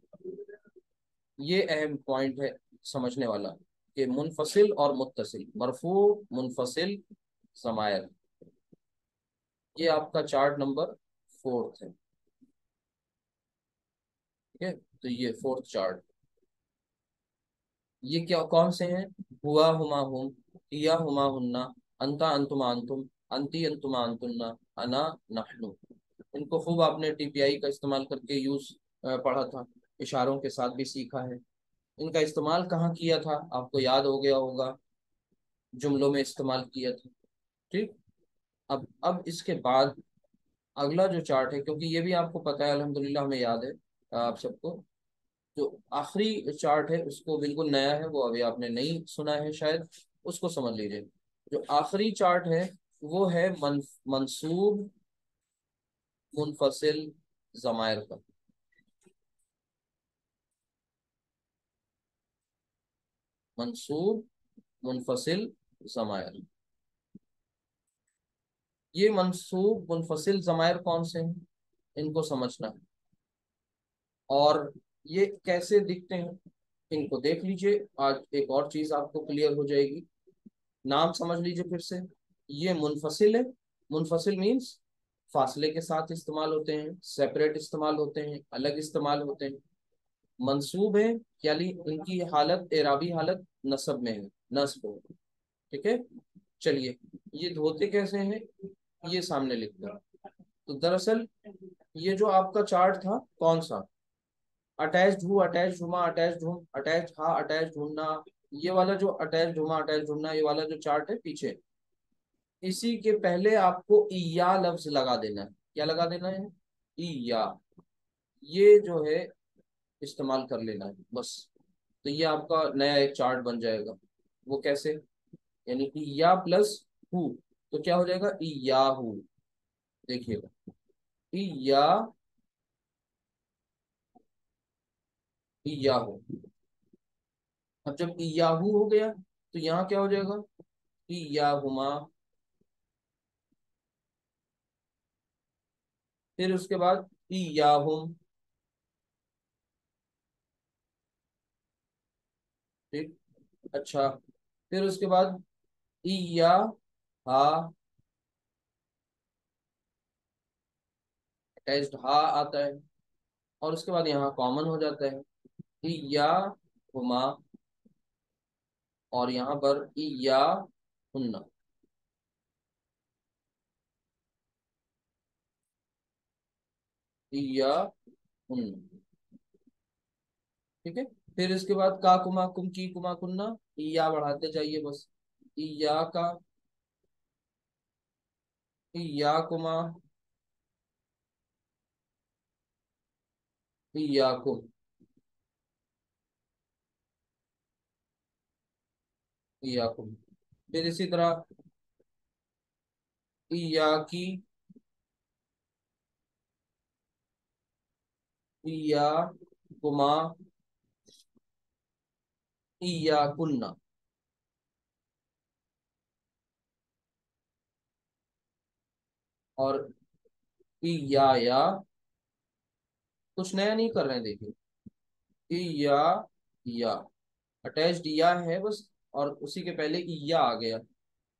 یہ اہم پوائنٹ ہے سمجھنے والا کہ منفصل اور متصل، مرفوع منفصل ضمائر. یہ آپ کا چارٹ نمبر 4 ہے. ٹھیک ہے، تو یہ 4 چارٹ. یہ کیا کون سے ہیں؟ ہوا ہما ہم، یا ہما ہننا، انتا انتما انتم، انتی انتما انتنا، انا نحنو. ان کو خوب آپ نے ٹی پی آئی کا استعمال کر کے یوز پڑھا تھا، اشاروں کے ساتھ بھی سیکھا ہے. ان کا استعمال کہاں کیا تھا آپ کو یاد ہو گیا ہوگا، جملوں میں استعمال کیا تھا. ٹھیک. اب اس کے بعد اگلا جو چارٹ ہے، کیونکہ یہ بھی آپ کو پتا ہے الحمدللہ، ہمیں یاد ہے آپ سب کو. جو آخری چارٹ ہے اس کو بالکل نیا ہے، وہ ابھی آپ نے نہیں سنا ہے شاید، اس کو سمجھ لیجیے. جو آخری چارٹ ہے وہ ہے منصوب منفصل ضمائر کا. منصوب منفصل ضمائر. یہ منصوب منفصل ضمائر کون سے ہیں، ان کو سمجھنا ہے. اور یہ کیسے دکھتے ہیں ان کو دیکھ لیجئے. آج ایک اور چیز آپ کو کلیئر ہو جائے گی. نام سمجھ لیجئے پھر سے. یہ منفصل ہے. منفصل مینس فاصلے کے ساتھ استعمال ہوتے ہیں، سیپریٹ استعمال ہوتے ہیں، الگ استعمال ہوتے ہیں. منصوب ہے یعنی ان کی حالت اعرابی حالت نصب میں ہے، نصب ہو. ٹھیک ہے. چلیے یہ دھوتے کیسے ہیں یہ سامنے لکھتا ہے. تو دراصل یہ جو آپ کا چارٹ تھا کون سا، اٹیچڈ ہو، اٹیچڈ ہما، اٹیچڈ ہم، اٹیچڈ ہا، اٹیچڈ ہننا، یہ والا جو اٹیچڈ ہما اٹیچڈ ہننا یہ والا جو چارٹ ہے پیچھے، اسی کے پہلے آپ کو ایا لفظ لگا دینا ہے. کیا لگا دینا ہے؟ ایا. یہ جو ہے استعمال کر لینا ہے بس. تو یہ آپ کا نیا ایک چارٹ بن جائے گا. وہ کیسے؟ یعنی ایا پلس ہو تو کیا ہو جائے گا؟ ایا ہو. دیکھیے گا ایا ایا ہو. اب جب ایاہو ہو گیا تو یہاں کیا ہو جائے گا؟ ایاہما. پھر اس کے بعد ایاہم. ٹھیک. اچھا پھر اس کے بعد ایا ہا، اٹیچڈ ہا آتا ہے اور اس کے بعد یہاں کامن ہو جاتا ہے ایا ہما اور یہاں پر ایا ہننا. ایا ہننا. ٹھیک ہے. پھر اس کے بعد کا کما کم کی کما کننا، ایا بڑھاتے جائیے بس. ایا کا، ایا کما، ایا کم، ایا کم. پھر اسی طرح ایا کی، ایا کما، ایا کننا. اور ایا یا، کچھ نیا نہیں کر رہے ہیں دیکھیے. ایا یا اٹیچڈ یا ہے بس، اور اسی کے پہلے یا آ گیا،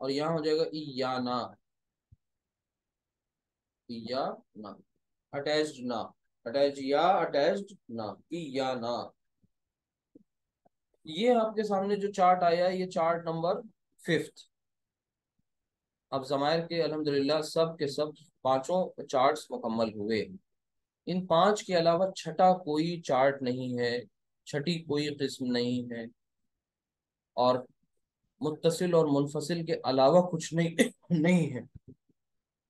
اور یہاں ہو جائے گا یا نا، یا نا، اٹیچڈ نا، اٹیچ یا اٹیچڈ نا، یا نا۔ یہ آپ کے سامنے جو چارٹ آیا، یہ چارٹ نمبر 5۔ اب ضمائر کے الحمدللہ سب کے سب پانچوں چارٹس مکمل ہوئے۔ ان 5 کے علاوہ چھٹا کوئی چارٹ نہیں ہے، چھٹی کوئی قسم نہیں ہے، اور متصل اور منفصل کے علاوہ کچھ نہیں نہیں ہے۔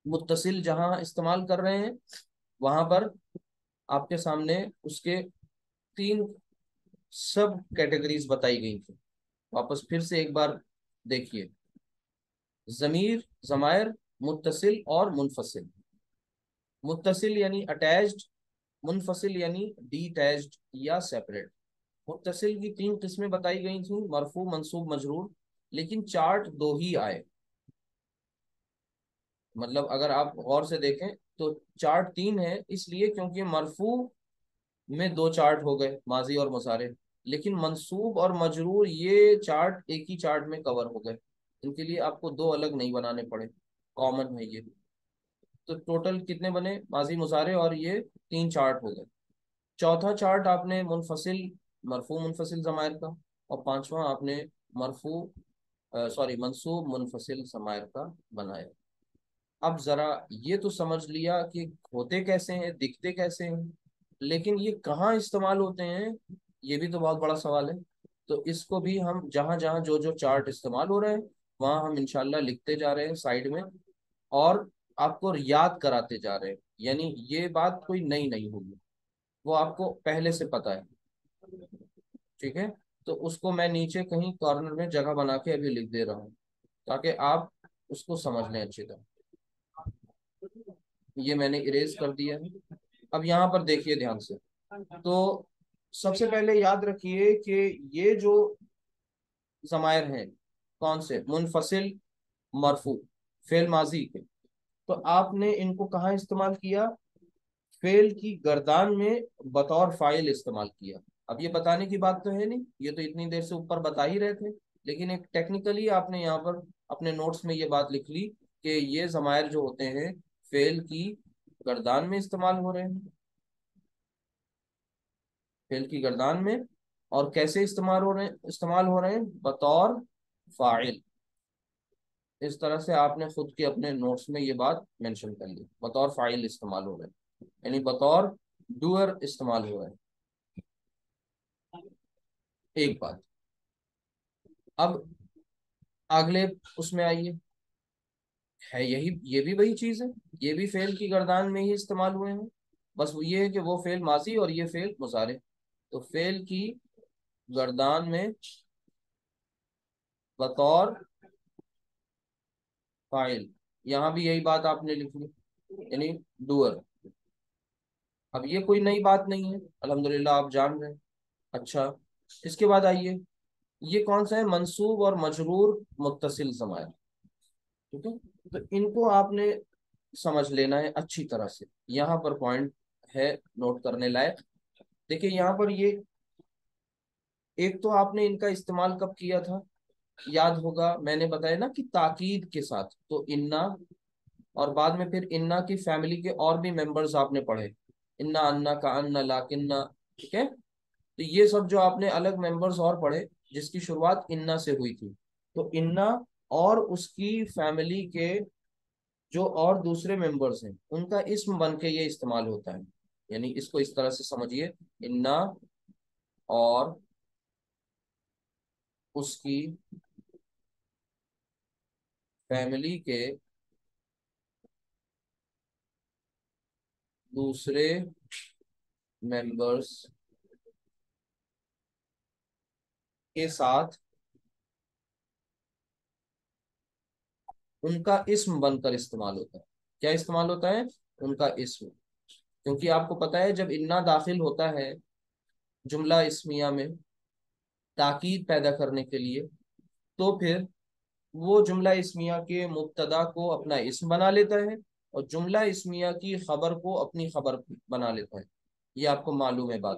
متصل جہاں استعمال کر رہے ہیں وہاں پر آپ کے سامنے اس کے 3 سب کیٹیگریز بتائی گئی تھی۔ واپس پھر سے ایک بار دیکھیے، ضمیر، ضمائر، متصل اور منفصل۔ متصل یعنی اٹیچڈ، منفصل یعنی ڈی اٹیچڈ یا سیپریٹ۔ متصل کی 3 قسمیں بتائی گئی تھیں، مرفوع، منصوب، مجرور، لیکن چارٹ 2 ہی آئے۔ مطلب اگر آپ غور سے دیکھیں تو چارٹ 3 ہے، اس لیے کیونکہ مرفوع میں 2 چارٹ ہو گئے، ماضی اور مضارع، لیکن منصوب اور مجرور یہ چارٹ ایک ہی چارٹ میں کور ہو گئے، ان کے لیے آپ کو 2 الگ نہیں بنانے پڑے، کامن ہے یہ۔ تو ٹوٹل کتنے بنے؟ ماضی، مضارع اور یہ 3 چارٹ ہو گئے۔ چوتھا چارٹ آپ نے منفصل، مرفوع منفصل ضمائر کا، اور پانچواں آپ نے مرفوع منصوب منفصل ضمائر کا بنایا۔ اب ذرا یہ تو سمجھ لیا کہ ہوتے کیسے ہیں، دکھتے کیسے ہیں، لیکن یہ کہاں استعمال ہوتے ہیں، یہ بھی تو بہت بڑا سوال ہے۔ تو اس کو بھی ہم جہاں جہاں جو جو چارٹ استعمال ہو رہے ہیں وہاں ہم انشاءاللہ لکھتے جا رہے ہیں سائڈ میں، اور آپ کو یاد کراتے جا رہے ہیں، یعنی یہ بات کوئی نئی نہیں ہوگی، وہ آپ کو پہلے سے پتا ہے، ٹھیک ہے؟ تو اس کو میں نیچے کہیں کارنر میں جگہ بنا کے ابھی لکھ دے رہا ہوں تاکہ آپ اس کو سمجھ لیں اچھی طرح۔ یہ میں نے اریز کر دیا ہے۔ اب یہاں پر دیکھیے دھیان سے، تو سب سے پہلے یاد رکھیے کہ یہ جو ضمائر ہیں کون سے؟ منفصل، مرفوع، فعل ماضی کے، تو آپ نے ان کو کہاں استعمال کیا؟ فعل کی گردان میں بطور فاعل استعمال کیا۔ اب یہ بتانے کی بات تو ہے نہیں، یہ تو اتنی دیر سے اوپر بتا ہی رہے تھے، لیکن ایک ٹیکنیکلی آپ نے یہاں پر اپنے نوٹس میں یہ بات لکھ لی کہ یہ ضمائر جو ہوتے ہیں فعل کی گردان میں استعمال ہو رہے ہیں، فعل کی گردان میں، اور کیسے استعمال ہو رہے ہیں بطور فاعل۔ اس طرح سے آپ نے خود کے اپنے نوٹس میں یہ بات مینشن کر لی، بطور فاعل استعمال ہو رہے ہیں، یعنی بطور ڈوئر استعمال ہو رہے ہیں۔ ایک بات، اب اگلے اس میں آئیے، ہے یہی، یہ بھی وہی چیز ہے، یہ بھی فعل کی گردان میں ہی استعمال ہوئے ہیں، بس وہ یہ ہے کہ وہ فعل ماضی اور یہ فعل مضارع۔ تو فعل کی گردان میں بطور فاعل، یہاں بھی یہی بات آپ نے لکھی، یعنی ڈوئر۔ اب یہ کوئی نئی بات نہیں ہے، الحمدللہ آپ جان رہے ہیں۔ اچھا، اس کے بعد آئیے، یہ کون سا ہے؟ منصوب اور مجرور متصل ضمائر، ٹھیک ہے؟ تو ان کو آپ نے سمجھ لینا ہے اچھی طرح سے، یہاں پر پوائنٹ ہے نوٹ کرنے لائق۔ دیکھیے یہاں پر یہ ایک تو آپ نے ان کا استعمال کب کیا تھا، یاد ہوگا میں نے بتایا نا کہ تاکید کے ساتھ، تو انا، اور بعد میں پھر انا کی فیملی کے اور بھی ممبرز آپ نے پڑھے، انا، انا کا، انا، لاکنہ، ٹھیک ہے؟ تو یہ سب جو آپ نے الگ ممبرز اور پڑھے جس کی شروعات انا سے ہوئی تھی، تو انا اور اس کی فیملی کے جو اور دوسرے ممبرز ہیں ان کا اسم بن کے یہ استعمال ہوتا ہے، یعنی اس کو اس طرح سے سمجھیے، انا اور اس کی فیملی کے دوسرے ممبرس کے ساتھ ان کا اسم بن کر استعمال ہوتا ہے۔ کیا استعمال ہوتا ہے؟ ان کا اسم، کیونکہ آپ کو پتا ہے جب انا داخل ہوتا ہے جملہ اسمیہ میں تاکید پیدا کرنے کے لیے، تو پھر وہ جملہ اسمیہ کے مبتدا کو اپنا اسم بنا لیتا ہے اور جملہ اسمیہ کی خبر کو اپنی خبر بنا لیتا ہے، یہ آپ کو معلوم ہے بات۔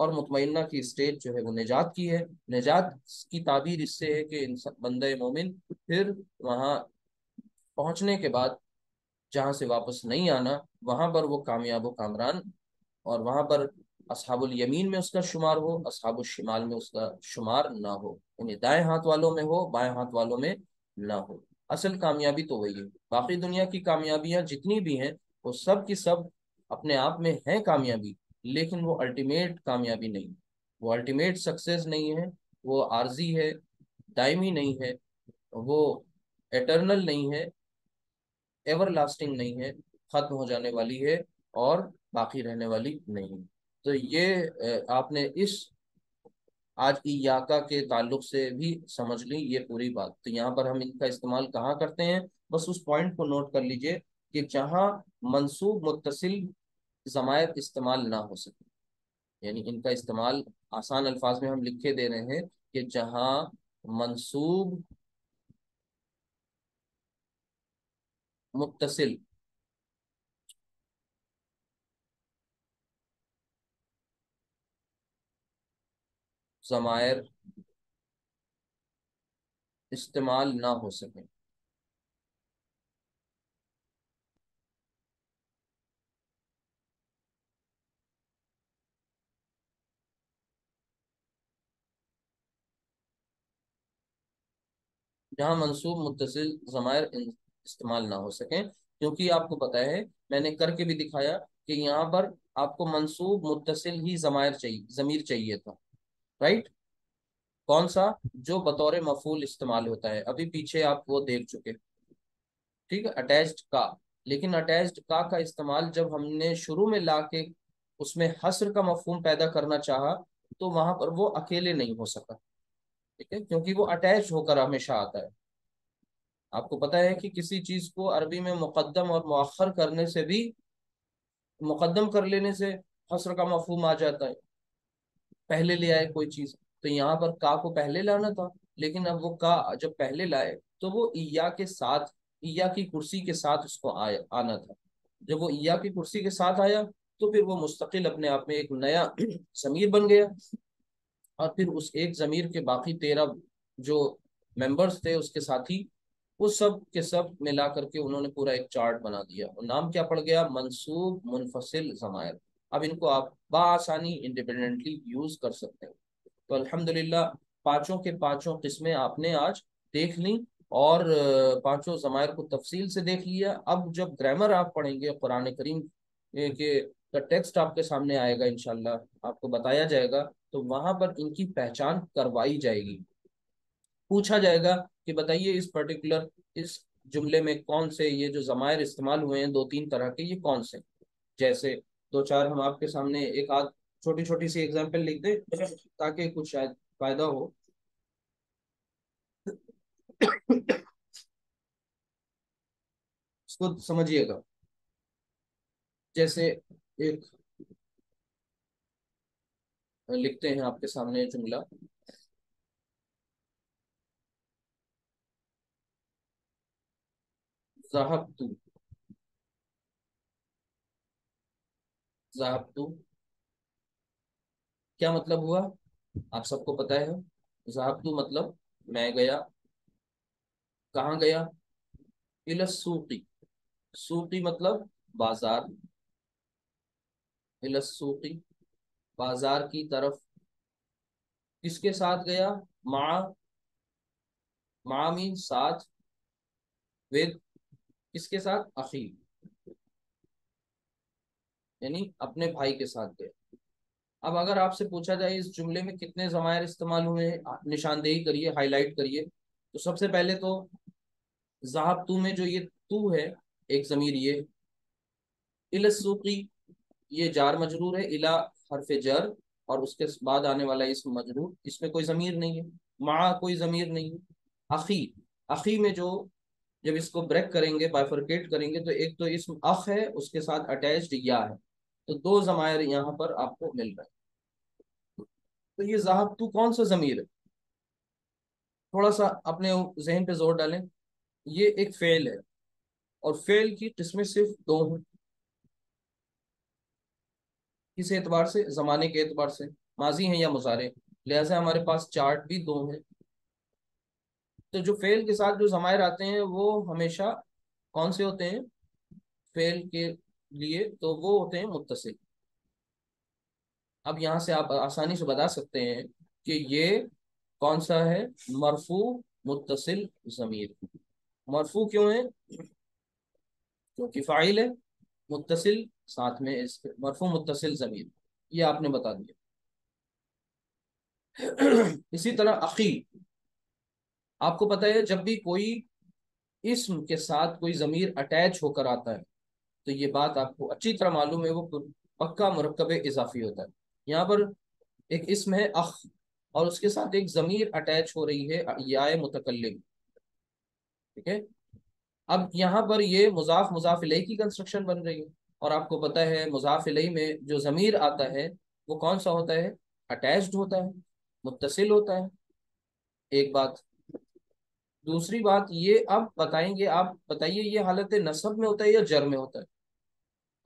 اور مطمئنہ کی اسٹیج جو ہے وہ نجات کی ہے. نجات کی تعبیر اس سے ہے کہ بندہ مومن پھر وہاں پہنچنے کے بعد جہاں سے واپس نہیں آنا، وہاں پر وہ کامیاب و کامران، اور وہاں پر اصحاب الیمین میں اس کا شمار ہو، اصحاب الشمال میں اس کا شمار نہ ہو، یعنی دائیں ہاتھ والوں میں ہو، بائیں ہاتھ والوں میں نہ ہو. اصل کامیابی تو وہی ہے. باقی دنیا کی کامیابیاں جتنی بھی ہیں وہ سب کی سب اپنے آپ میں ہیں کامیابی، لیکن وہ الٹیمیٹ کامیابی نہیں، وہ الٹیمیٹ سکسیس نہیں ہے، وہ عارضی ہے، دائمی نہیں ہے، وہ ایٹرنل نہیں ہے، ایور لاسٹنگ نہیں ہے، ختم ہو جانے والی ہے اور باقی رہنے والی نہیں. تو یہ آپ نے اس آج کی یاکا کے تعلق سے بھی سمجھ لی یہ پوری بات. تو یہاں پر ہم ان کا استعمال کہاں کرتے ہیں، بس اس پوائنٹ کو نوٹ کر لیجئے کہ جہاں منصوب متصل ضمائر استعمال نہ ہو سکے، یعنی ان کا استعمال آسان الفاظ میں ہم لکھے دے رہے ہیں کہ جہاں منصوب متصل ضمائر استعمال نہ ہو سکے. جہاں منصوب متصل ضمائر استعمال نہ ہو سکیں، کیونکہ آپ کو پتہ ہے میں نے کر کے بھی دکھایا کہ یہاں پر آپ کو منصوب متصل ہی ضمائر چاہیے، ضمیر چاہیے تھا، رائٹ؟ کون سا؟ جو بطور مفعول استعمال ہوتا ہے، ابھی پیچھے آپ وہ دیکھ چکے. ٹھیک ہے، اٹیچڈ کا. لیکن اٹیچڈ کا استعمال جب ہم نے شروع میں لا کے اس میں حصر کا مفہوم پیدا کرنا چاہا تو وہاں پر وہ اکیلے نہیں ہو سکا. ٹھیک ہے، کیونکہ وہ اٹیچ ہو کر ہمیشہ آتا ہے. آپ کو پتہ ہے کہ کسی چیز کو عربی میں مقدم اور مؤخر کرنے سے بھی، مقدم کر لینے سے حصر کا مفہوم آ جاتا ہے، پہلے لے آئے کوئی چیز. تو یہاں پر کا کو پہلے لانا تھا، لیکن اب وہ کا جب پہلے لائے تو وہ ایا کے ساتھ، ایا کی کرسی کے ساتھ اس کو آنا تھا. جب وہ ایا کی کرسی کے ساتھ آیا تو پھر وہ مستقل اپنے آپ میں ایک نیا ضمیر بن گیا، اور پھر اس ایک ضمیر کے باقی 13 جو ممبرس تھے اس کے ساتھی، وہ سب کے سب ملا کر کے انہوں نے پورا ایک چارٹ بنا دیا، اور نام کیا پڑ گیا؟ منصوب منفصل ضمائر. اب ان کو آپ بآسانی انڈیپینڈنٹلی یوز کر سکتے ہیں. تو الحمدللہ پانچوں کے پانچوں قسمیں آپ نے آج دیکھ لیں، اور پانچوں ضمائر کو تفصیل سے دیکھ لیا. اب جب گرامر آپ پڑھیں گے قرآن کریم کے کا ٹیکسٹ آپ کے سامنے آئے گا، انشاءاللہ آپ کو بتایا جائے گا، تو وہاں پر ان کی پہچان کروائی جائے گی. پوچھا جائے گا کہ بتائیے اس پرٹیکولر اس جملے میں کون سے یہ جو ضمائر استعمال ہوئے ہیں دو تین طرح کے، یہ کون سے؟ جیسے دو چار ہم آپ کے سامنے ایک آدھ چھوٹی چھوٹی سی اگزامپل لکھ دیں تاکہ کچھ شاید فائدہ ہو. اس کو سمجھیے گا. جیسے ایک لکھتے ہیں آپ کے سامنے جملہ، ذهبت. ذهبت کیا مطلب ہوا؟ آپ سب کو پتہ ہے. ذهبت مطلب میں گیا. کہاں گیا؟ الى السوق. سوقی مطلب بازار. الى السوق بازار کی طرف. کس کے ساتھ گیا؟ مع. مع مین ساتھ. ود کس کے ساتھ؟ اخی، یعنی اپنے بھائی کے ساتھ گیا. اب اگر آپ سے پوچھا جائے اس جملے میں کتنے ضمائر استعمال ہوئے ہیں، نشاندہی کریے، ہائی لائٹ کریے. تو سب سے پہلے تو ذہب تو میں جو یہ تو ہے ایک ضمیر، یہ السوقی یہ جار مجرور ہے، الا حرف جر اور اس کے بعد آنے والا اسم مجرور، اس میں کوئی ضمیر نہیں ہے. مع کوئی ضمیر نہیں ہے. اخی، اخی میں جو جب اس کو بریک کریں گے، بائفرکیٹ کریں گے، تو ایک تو اسم اخ ہے، اس کے ساتھ اٹیچڈ یا ہے، تو دو ضمائر یہاں پر آپ کو مل رہے ہیں. تو یہ ذہب تو کون سا ضمیر ہے؟ تھوڑا سا اپنے ذہن پہ زور ڈالیں. یہ ایک فعل ہے، اور فعل کی قسمیں صرف دو ہیں. کس اعتبار سے؟ زمانے کے اعتبار سے. ماضی ہیں یا مضارع، لہٰذا ہمارے پاس چارٹ بھی دو ہیں. تو جو فعل کے ساتھ جو ضمائر آتے ہیں وہ ہمیشہ کون سے ہوتے ہیں؟ فعل کے لیے تو وہ ہوتے ہیں متصل. اب یہاں سے آپ آسانی سے بتا سکتے ہیں کہ یہ کون سا ہے؟ مرفوع متصل ضمیر. مرفوع کیوں ہے؟ کیونکہ فاعل ہے، متصل ساتھ میں اس مرفوع متصل ضمیر، یہ آپ نے بتا دیا. اسی طرح اخی، آپ کو پتہ ہے جب بھی کوئی اسم کے ساتھ کوئی ضمیر اٹیچ ہو کر آتا ہے تو یہ بات آپ کو اچھی طرح معلوم ہے، وہ پکا مرکب اضافی ہوتا ہے. یہاں پر ایک اسم ہے اخ، اور اس کے ساتھ ایک ضمیر اٹیچ ہو رہی ہے یا متکلم. ٹھیک ہے، اب یہاں پر یہ مضاف مضاف الیہ کی کنسٹرکشن بن رہی ہے، اور آپ کو پتہ ہے مضاف الیہ میں جو ضمیر آتا ہے وہ کون سا ہوتا ہے؟ اٹیچڈ ہوتا ہے، متصل ہوتا ہے. ایک بات. دوسری بات یہ اب بتائیں گے، آپ بتائیے یہ حالت نصب میں ہوتا ہے یا جر میں ہوتا ہے؟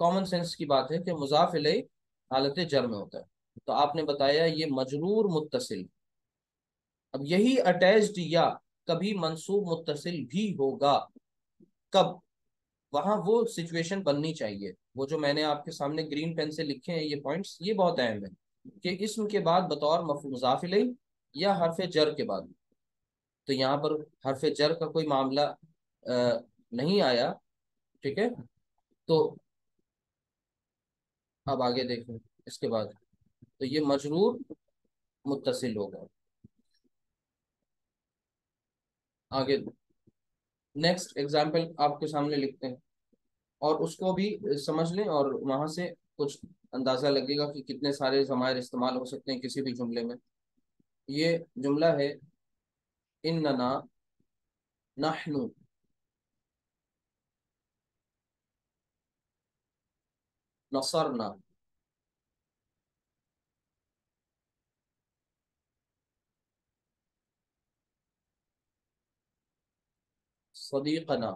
کامن سینس کی بات ہے کہ مضاف الیہ حالت جر میں ہوتا ہے. تو آپ نے بتایا یہ مجرور متصل. اب یہی اٹیچڈ یا کبھی منصوب متصل بھی ہوگا کب؟ وہاں وہ سچویشن بننی چاہیے، وہ جو میں نے آپ کے سامنے گرین پین سے لکھے ہیں یہ پوائنٹس، یہ بہت اہم ہے کہ اسم کے بعد بطور مضاف الیہ یا حرف جر کے بعد. تو یہاں پر حرف جر کا کوئی معاملہ نہیں آیا. ٹھیک ہے، تو اب آگے دیکھیں اس کے بعد. تو یہ مجرور متصل ہوگا. آگے نیکسٹ ایگزامپل آپ کے سامنے لکھتے ہیں اور اس کو بھی سمجھ لیں، اور وہاں سے کچھ اندازہ لگے گا کہ کتنے سارے ضمائر استعمال ہو سکتے ہیں کسی بھی جملے میں. یہ جملہ ہے اننا نحن نصرنا. صدیقنا.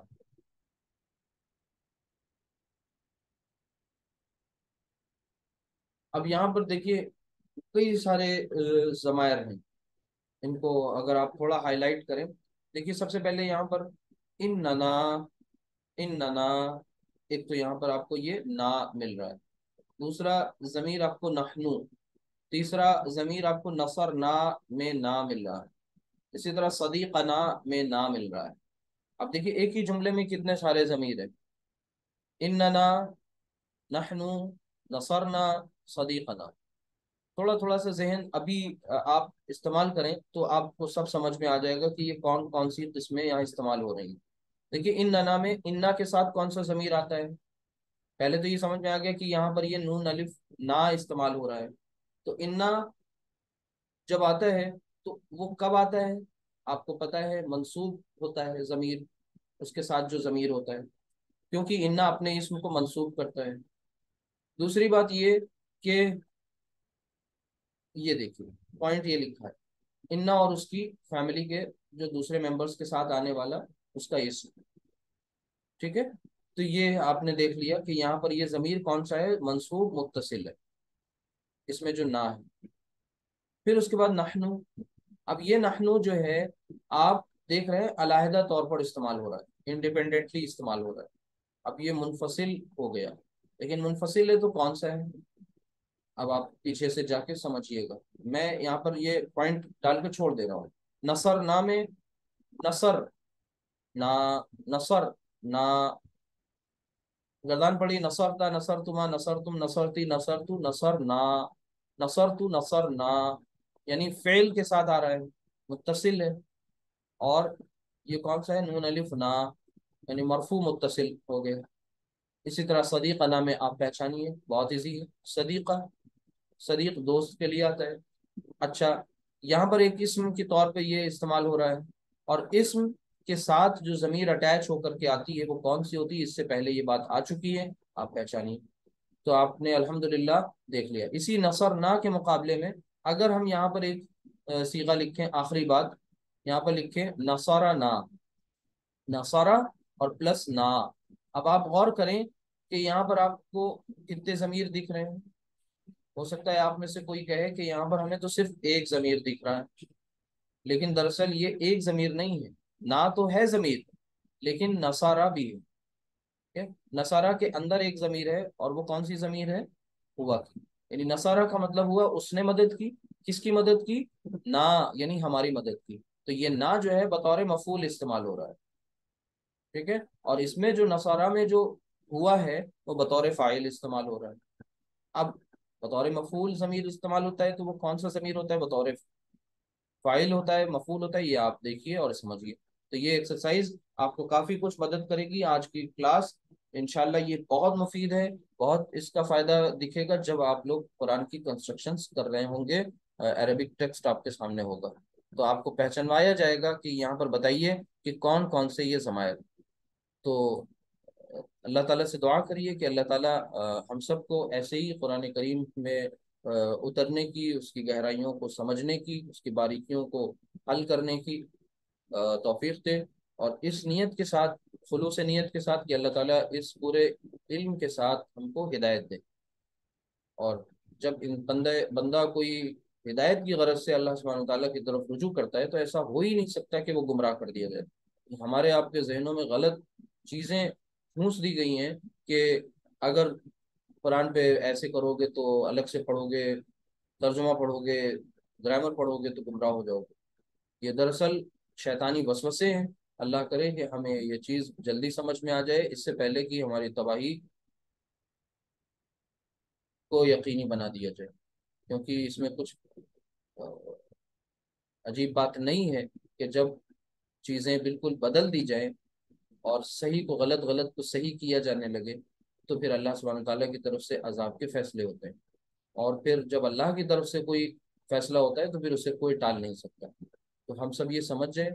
اب یہاں پر دیکھیے کئی سارے ضمائر ہیں، ان کو اگر آپ تھوڑا ہائی لائٹ کریں. دیکھیے سب سے پہلے یہاں پر اننا، اننا، ایک تو یہاں پر آپ کو یہ نا مل رہا ہے. دوسرا ضمیر آپ کو نحنو. تیسرا ضمیر آپ کو نصر نا میں نا مل رہا ہے. اسی طرح صدیقنا میں نا مل رہا ہے. اب دیکھیے ایک ہی جملے میں کتنے سارے ضمیر ہیں؟ اننا، نحنو، نصرنا، صدیقنا. تھوڑا تھوڑا سا ذہن ابھی آپ استعمال کریں تو آپ کو سب سمجھ میں آ جائے گا کہ یہ کون کون سی قسمیں یہاں استعمال ہو رہی ہیں. دیکھیے ان ننا میں انا کے ساتھ کون سا ضمیر آتا ہے؟ پہلے تو یہ سمجھ میں آ گیا کہ یہاں پر یہ نون الف نا استعمال ہو رہا ہے. تو انا جب آتا ہے تو وہ کب آتا ہے؟ آپ کو پتا ہے منصوب ہوتا ہے ضمیر، اس کے ساتھ جو ضمیر ہوتا ہے، کیونکہ انا اپنے اسم کو منصوب کرتا ہے. دوسری بات یہ کہ یہ دیکھیے پوائنٹ یہ لکھا ہے انا اور اس کی فیملی کے جو دوسرے ممبرس کے ساتھ آنے والا اس کا اسم. ٹھیک ہے، تو یہ آپ نے دیکھ لیا کہ یہاں پر یہ ضمیر کون سا ہے؟ منصوب متصل ہے، اس میں جو نا ہے. پھر اس کے بعد نحنو. اب یہ نحنو جو ہے آپ دیکھ رہے ہیں علیحدہ طور پر استعمال ہو رہا ہے، انڈیپینڈنٹلی استعمال ہو رہا ہے. اب یہ منفصل ہو گیا، لیکن منفصل ہے تو کون سا ہے؟ اب آپ پیچھے سے جا کے سمجھیے گا، میں یہاں پر یہ پوائنٹ ڈال کے چھوڑ دے رہا ہوں. نصر نا میں نصر نا، نصر نا، گردان پڑی نصر تا نصر تما نصر تم نصر تی نصر تو نصر نا، نصر تو نصر نا، یعنی فعل کے ساتھ آ رہا ہے، متصل ہے. اور یہ کون سا ہے؟ نون الف نا، یعنی مرفوع متصل ہو گیا. اسی طرح صدیقہ نام میں آپ پہچانیے، بہت ایزی ہے. صدیقہ، صدیق دوست کے لیے آتا ہے. اچھا، یہاں پر ایک اسم کے طور پہ یہ استعمال ہو رہا ہے، اور اسم کے ساتھ جو ضمیر اٹیچ ہو کر کے آتی ہے وہ کون سی ہوتی ہے؟ اس سے پہلے یہ بات آ چکی ہے، آپ پہچانیے. تو آپ نے الحمدللہ دیکھ لیا. اسی نصر نا کے مقابلے میں اگر ہم یہاں پر ایک صیغہ لکھیں، آخری بات یہاں پر لکھیں نصارہ نا، نصارہ اور پلس نا. اب آپ غور کریں کہ یہاں پر آپ کو کتنے ضمیر دکھ رہے ہیں؟ ہو سکتا ہے آپ میں سے کوئی کہے کہ یہاں پر ہمیں تو صرف ایک ضمیر دکھ رہا ہے، لیکن دراصل یہ ایک ضمیر نہیں ہے، نہ تو ہے ضمیر لیکن نصارہ بھی ہے، ٹھیک ہے؟ نصارہ کے اندر ایک ضمیر ہے، اور وہ کون سی ضمیر ہے؟ ہوا کی، یعنی نصارہ کا مطلب ہوا اس نے مدد کی، کس کی مدد کی؟ نہ، یعنی ہماری مدد کی، تو یہ نہ جو ہے بطور مفعول استعمال ہو رہا ہے، ٹھیک ہے؟ اور اس میں جو نصارہ میں جو ہوا ہے وہ بطور فاعل استعمال ہو رہا ہے۔ اب بطور مفعول ضمیر استعمال ہوتا ہے تو وہ کون سا ضمیر ہوتا ہے؟ بطور فاعل ہوتا ہے، مفعول ہوتا ہے، یہ آپ دیکھیے اور سمجھیے۔ تو یہ ایکسرسائز آپ کو کافی کچھ مدد کرے گی آج کی کلاس، انشاءاللہ یہ بہت مفید ہے، بہت اس کا فائدہ دکھے گا جب آپ لوگ قرآن کی کنسٹرکشنز کر رہے ہوں گے، عربک ٹیکسٹ آپ کے سامنے ہوگا، تو آپ کو پہچنوایا جائے گا کہ یہاں پر بتائیے کہ کون کون سے یہ ضمائر۔ تو اللہ تعالیٰ سے دعا کریے کہ اللہ تعالیٰ ہم سب کو ایسے ہی قرآن کریم میں اترنے کی، اس کی گہرائیوں کو سمجھنے کی، اس کی باریکیوں کو حل کرنے کی توفیق دے، اور اس نیت کے ساتھ، خلوص نیت کے ساتھ کہ اللہ تعالیٰ اس پورے علم کے ساتھ ہم کو ہدایت دے۔ اور جب بندہ کوئی ہدایت کی غرض سے اللہ سبحانہ وتعالیٰ کی طرف رجوع کرتا ہے تو ایسا ہو ہی نہیں سکتا کہ وہ گمراہ کر دیا جائے۔ ہمارے آپ کے ذہنوں میں غلط چیزیں ٹھونس دی گئی ہیں کہ اگر قرآن پہ ایسے کرو گے تو الگ سے پڑھو گے، ترجمہ پڑھو گے، گرامر پڑھو گے تو گمراہ ہو جاؤ گے۔ یہ دراصل شیطانی وسوسے ہیں، اللہ کرے کہ ہمیں یہ چیز جلدی سمجھ میں آ جائے اس سے پہلے کہ ہماری تباہی کو یقینی بنا دیا جائے، کیونکہ اس میں کچھ آ، عجیب بات نہیں ہے کہ جب چیزیں بالکل بدل دی جائیں اور صحیح کو غلط، غلط کو صحیح کیا جانے لگے، تو پھر اللہ سبحانہ تعالیٰ کی طرف سے عذاب کے فیصلے ہوتے ہیں، اور پھر جب اللہ کی طرف سے کوئی فیصلہ ہوتا ہے تو پھر اسے کوئی ٹال نہیں سکتا۔ تو ہم سب یہ سمجھ جائیں،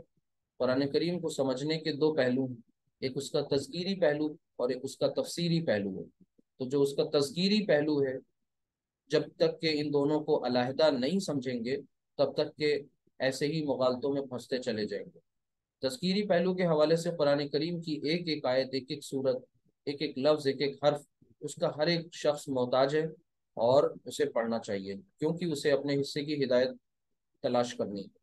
قرآن کریم کو سمجھنے کے دو پہلو ہیں، ایک اس کا تذکیری پہلو اور ایک اس کا تفسیری پہلو ہے۔ تو جو اس کا تذکیری پہلو ہے، جب تک کہ ان دونوں کو علیحدہ نہیں سمجھیں گے تب تک کہ ایسے ہی مغالطوں میں پھنستے چلے جائیں گے۔ تذکیری پہلو کے حوالے سے قرآن کریم کی ایک ایک آیت، ایک ایک سورت، ایک ایک لفظ، ایک ایک حرف، اس کا ہر ایک شخص محتاج ہے اور اسے پڑھنا چاہیے، کیونکہ اسے اپنے حصے کی ہدایت تلاش کرنی ہے۔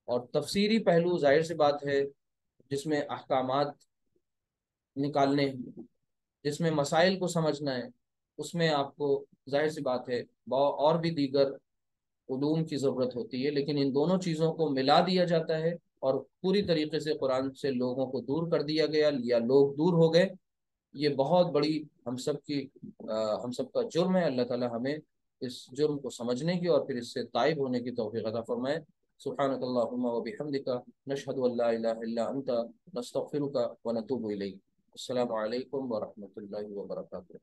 اور تفسیری پہلو ظاہر سی بات ہے، جس میں احکامات نکالنے ہیں، جس میں مسائل کو سمجھنا ہے، اس میں آپ کو ظاہر سی بات ہے اور بھی دیگر علوم کی ضرورت ہوتی ہے، لیکن ان دونوں چیزوں کو ملا دیا جاتا ہے اور پوری طریقے سے قرآن سے لوگوں کو دور کر دیا گیا یا لوگ دور ہو گئے۔ یہ بہت بڑی ہم سب کا جرم ہے، اللہ تعالی ہمیں اس جرم کو سمجھنے کی اور پھر اس سے تائب ہونے کی توفیق عطا فرمائے۔ سبحانک اللہم و بحمدک، نشہد ان لا الہ الا انت، نستغفرک و نتوب الیک۔ السلام علیکم ورحمۃ اللہ وبرکاتہ۔